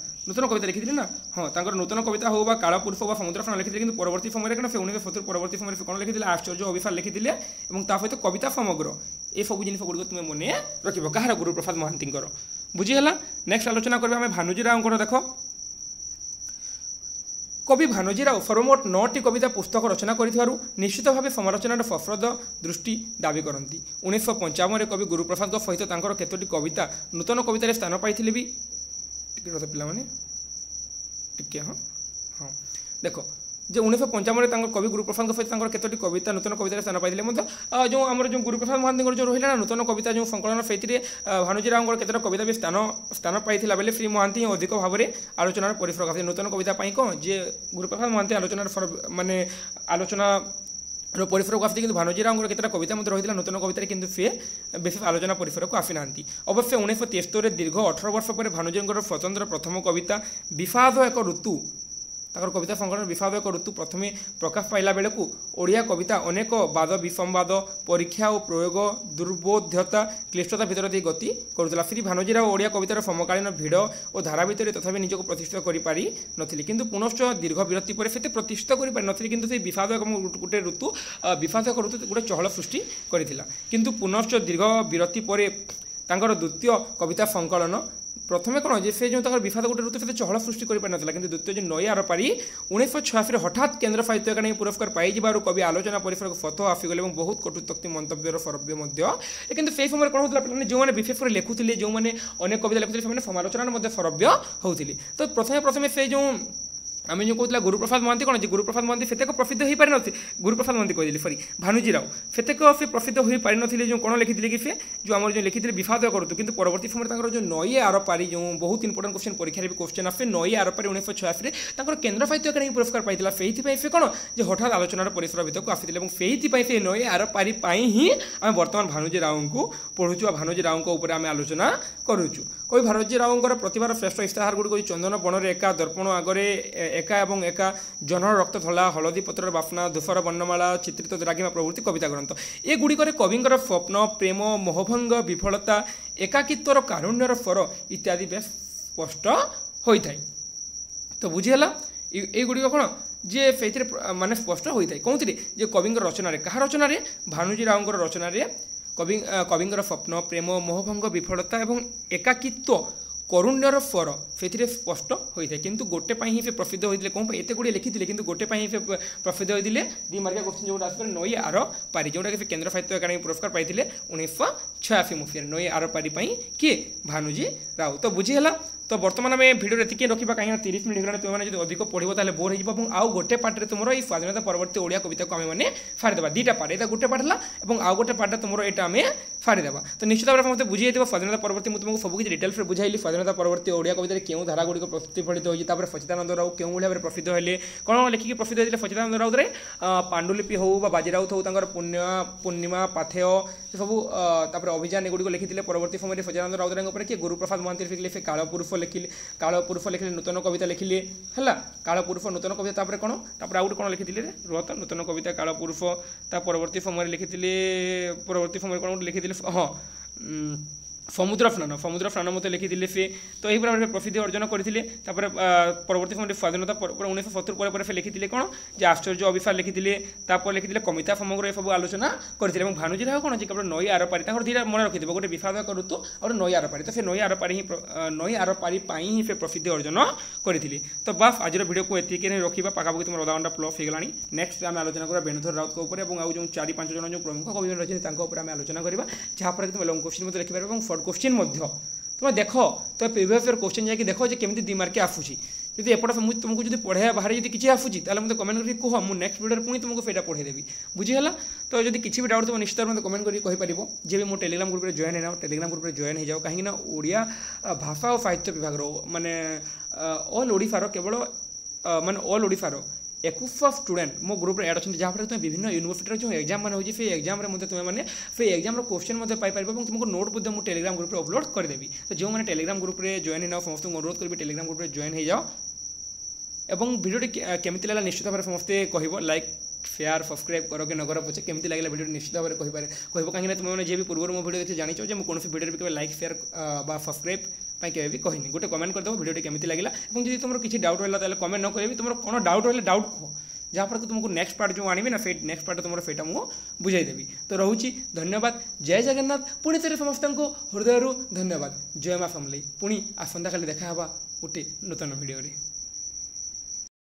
S1: लिखी ना हाँ नूतन कविता हो कालपुरुष हो समुद्र स्नान लिखी कि परवर्ती समय कौन से 1970 परवर्ती समय कौन लिखी आश्चर्य अभिसार लिखी सहित कविता समग्र ये सब जिन गुड़ तुम मन रख कहार गुरुप्रसाद महांती बुझीगला नेक्स्ट आलोचना करवा आम भानुजी राव देख कवि भानुजी राव सर्वमोट 9टी कविता पुस्तक रचना कर निश्चित भाव समालोचनार सश्रद्ध दृष्टि दाबी करती 1955 कवि गुरुप्रसाद सहित केतोटी कविता नूतन कवितार स्थान पाई भी पे हाँ हाँ देख जो 1955 कवि गुरुप्रसाद सहित केतोटी कविता नूतन कवितार स्थान पाई जो आम जो गुरुप्रसाद महांती जो रहा नूतन कविता जो संकलन से भानुजी राव केतोटा कविता भी स्थान पाई बेले श्री महांती अधिक भाव में आलोचनार परिसर आसी नूतन कविता कौन जे गुरुप्रसाद महांती आलोचनार माने आलोचना परिसर को आसी कि भानुजी राव केतटा कविता रही नूतन कवितार कि सी विशेष आलोचना परिसर को आसी ना अवश्य 1973 दीर्घ 18 वर्ष पर भानुजी स्वतंत्र प्रथम कविता विषाद एक ऋतु कविता संकलन विषाद एक ऋतु प्रथमे प्रकाश पाइला बेलू ओडिया कविता अनेक वाद विसंवाद परीक्षा और प्रयोग दुर्बोध्यता क्लिष्टता भितर दी गति करुला श्री भानुजी राव ओडिया कवितार समकालीन भिड़ और धारा भितर तथापि निजक प्रतिष्ठित करि नथिले किंतु पुनश्च दीर्घ विरति पर से प्रतिष्ठित करि नथिले किंतु से विषाद गोटे ऋतु विषाद एक ऋतु गोटे चहल सृष्टि करथिला किंतु पुनश्च दीर्घ विरति पर तांकर द्वितीय कविता संकलन प्रथमे कौन जे से जो विषाद गोटे ऋतु से चहल सृष्टि कर द्वितीय जो नई आर पारी 1986 हठात केन्द्र साहित्य अकादमी पुरस्कार पाई कवि आलोचना परिसर को फतो आसीगले और बहुत कटुक्ति मंतव्यर सरव्य किंतु से समय कौन होता है जो मैंने विशेष लिखुले जो मैंने अनेक कविता लिखुले समालोचना सरव्य होती तो प्रथमे से जो आम जो कहला गुरुप्रसाद महांती कौन गुरुप्रसाद महांती से प्रसिद्ध हो पारि न गुरुप्रसाद महांती कही सरी भानुजी राव से प्रसिद्ध हो पारि न जो कौन लिखी कि से जो आम जो लिखी विषाद करूँ किंतु परवर्ती समय जो नई आर पारी जो बहुत इंपोर्टेंट क्वेश्चन परीक्षा भी क्वेश्चन आसे नई आर पारी 1986 केन्द्र साहित्य अकादमी पुरस्कार पाई से कौन जो हठात आलोचनार परिसर भितर को आसी से नई आर पारी ही आम बर्तमान भानुजी राव को पढ़ुचु भानुजी राव आम आलोचना करुचु कवि भारतजी रावଙ୍କର प्रतिभार श्रेष्ठ इस्ताहार गुड़ी चंदन बणरे एका दर्पण आगरे एका एवं एका जनर रक्त धला हलदी पत्र बाफना धूसर वर्णमाला चित्रित द्राघिमा प्रभृति कविता ग्रंथ एगुड़िक कविंर स्वप्न प्रेम मोहभंग विफलता एकाकित्वर कारुण्यर फर इत्यादि बेस स्पष्ट होता है। तो बुझीगला एगुड़िक कौन जे से माने स्पष्ट होता है कौन जे कविंर रचन क्या रचन भानुजी रावଙ୍କର रचन कविंर स्वप्न प्रेम मोहभंग विफलता एवं एकाकित्व करुण्यर फर से स्पष्ट होता है किंतु गोटे ही से प्रसिद्ध होते कौन एत गुड़े लिखी किंतु गोटे ही से प्रसिद्ध होते 2 मार्किया क्वेश्चन जो आस नई आर पारी जोटा कि केन्द्र साहित्य अकादमी पुरस्कार पाई 1986 मसीह नई आर पारी किए भानुजी राव। तो बुझीगला तो बर्तमान आम भिडियो एतिक रखा कहीं 30 मिनट होगा तुमने जो अधिक पढ़ो ताले बोर हो आउ गोटे पार्टे तुम ये स्वाधीनता परवर्ती ओडिया कविता को आम फाड़ीदेवा 2टा पार्ट यहाँ गोटे पार्ट है आउ गोटे पार्ट तुम यहाँ आम फाड़ीदेवा। तो निश्चित भाव में मत बुझे स्वाधीनता परवर्ती मुझे तुमको सबकि डिटेल्स बुझाइली स्वाधीनता परवर्ती ओडिया कविता क्यों धारा गुड़िक प्रतिफलित होती सचिदानंद राव क्यों भाव में प्रसिद्ध हेले कौन लिखिकी प्रसिद्ध होते सचिदानंद राउत पांडुलिपि हो बाजीराउत हो पूर्णिमा पाथेय सब अभियान एगुड़ी लिखी परवर्ती समय सचिदानंद राउत किए गुरुप्रसाद महांती लिखिले से कालपुरुष लिखिले कालपुरुष लिखिले नूतन कविता लिखिले है कालपुरुष नूतन कविता कौन आउ गोटे कौन लिखी रुहत नूतन कविता कालपुरुष परवर्ती समय लिखी परवर्ती समय कौन लिखी हाँ समुद्र स्नान मत लिखी सी तो यही भाव में प्रसिद्धि अर्जन करते परवर्ती समय स्वाधीनता 1970 पर लिखी कौन जे आश्चर्य अभिसार लिखी लिखी कविता समग्र सब आलोचना करते भानुजी राव कौन केवल नई आर पारी दीटा मन रखी गोटे विषादक ऋतु और नई आर पारी तो नई आर पारी ही से प्रसिद्धि अर्जन करी। तो बस आज वीडियो को एतिक रखा पाखापाखि तुम अधा घंटा प्लस हो गलानी नेक्स्ट आम आलोचना करा वेणुधर राउत जो 4-5 जन जो प्रमुख कवि रही आम आलोचना करवा जहाँफल तुम लंग क्वेश्चन मत लिखिपार शॉर्ट क्वेश्चन तुम देख तो प्रिवियस ईयर क्वेश्चन जाकि देख जे केମିତି 2 मार्क आसूची जब एपट तुमको जो पढ़ाया बाहर जब किसी आसूची मतलब कमेंट करके कह मुझे नेक्स्ट वीडियो पुणी तुमको फेटा पढ़ेदेवी बुझीगला। तो जब किसी भी डाउट तुम निश्चित मतलब कमेंट करके कहीपर जे भी मो टेलीग्राम ग्रुप में जॉइन है टेलीग्राम ग्रुप में जॉइन हो जाओ कहीं ओडिया भाषा और साहित्य विभाग माने ऑल ओडिशार केवल माने ऑल ओडिशार 21 स्टूडेंट मो ग्रुप में एड अच्छा जहाँफल तुम विभिन्न यूनिवर्सिटी जो एग्जाम मैंने होती से एग्जाम तुम्हें से एग्जाम क्वेश्चन पाइपर और तुमको नोट मुझे टेलीग्राम ग्रुप में अपलोड करदेवी। तो जो मैंने टेलीग्राम ग्रुप में जॉइन हो समस्त अनुरोध करी टेलीग्राम ग्रुप में जॉइन हो जाओ एवं भिडियोटी केमती लगा निश्चित भाव में समस्ते कह लाइक शेयर सब्सक्राइब कर कि नगर पचे केमती लगे भिडियो निश्चित भाव में कह कहीं तुमने जे भी पूर्व मो भिडियो देखिए जानी जो कौन भिडियो भी लाइक शेयर सब्सक्राइब केवे भी कहनी गोटे कमेंट करदेव भिडियो केमती लगे और जब तुम किसी डाउट है कमेंट न करें तुम कौन डाउट है डाउट कह जहाँफल कि तुमको नेक्स्ट पार्ट जो आनी ना से नेक्स्ट पार्ट तुम फेटा मुझे बुझाईदेवी। तो रोची धन्यवाद जय जगन्नाथ पुणी थे समस्त हृदय धन्यवाद जय माँ समलई पुणी आसंता काली देखा गोटे नूतन भिडियो।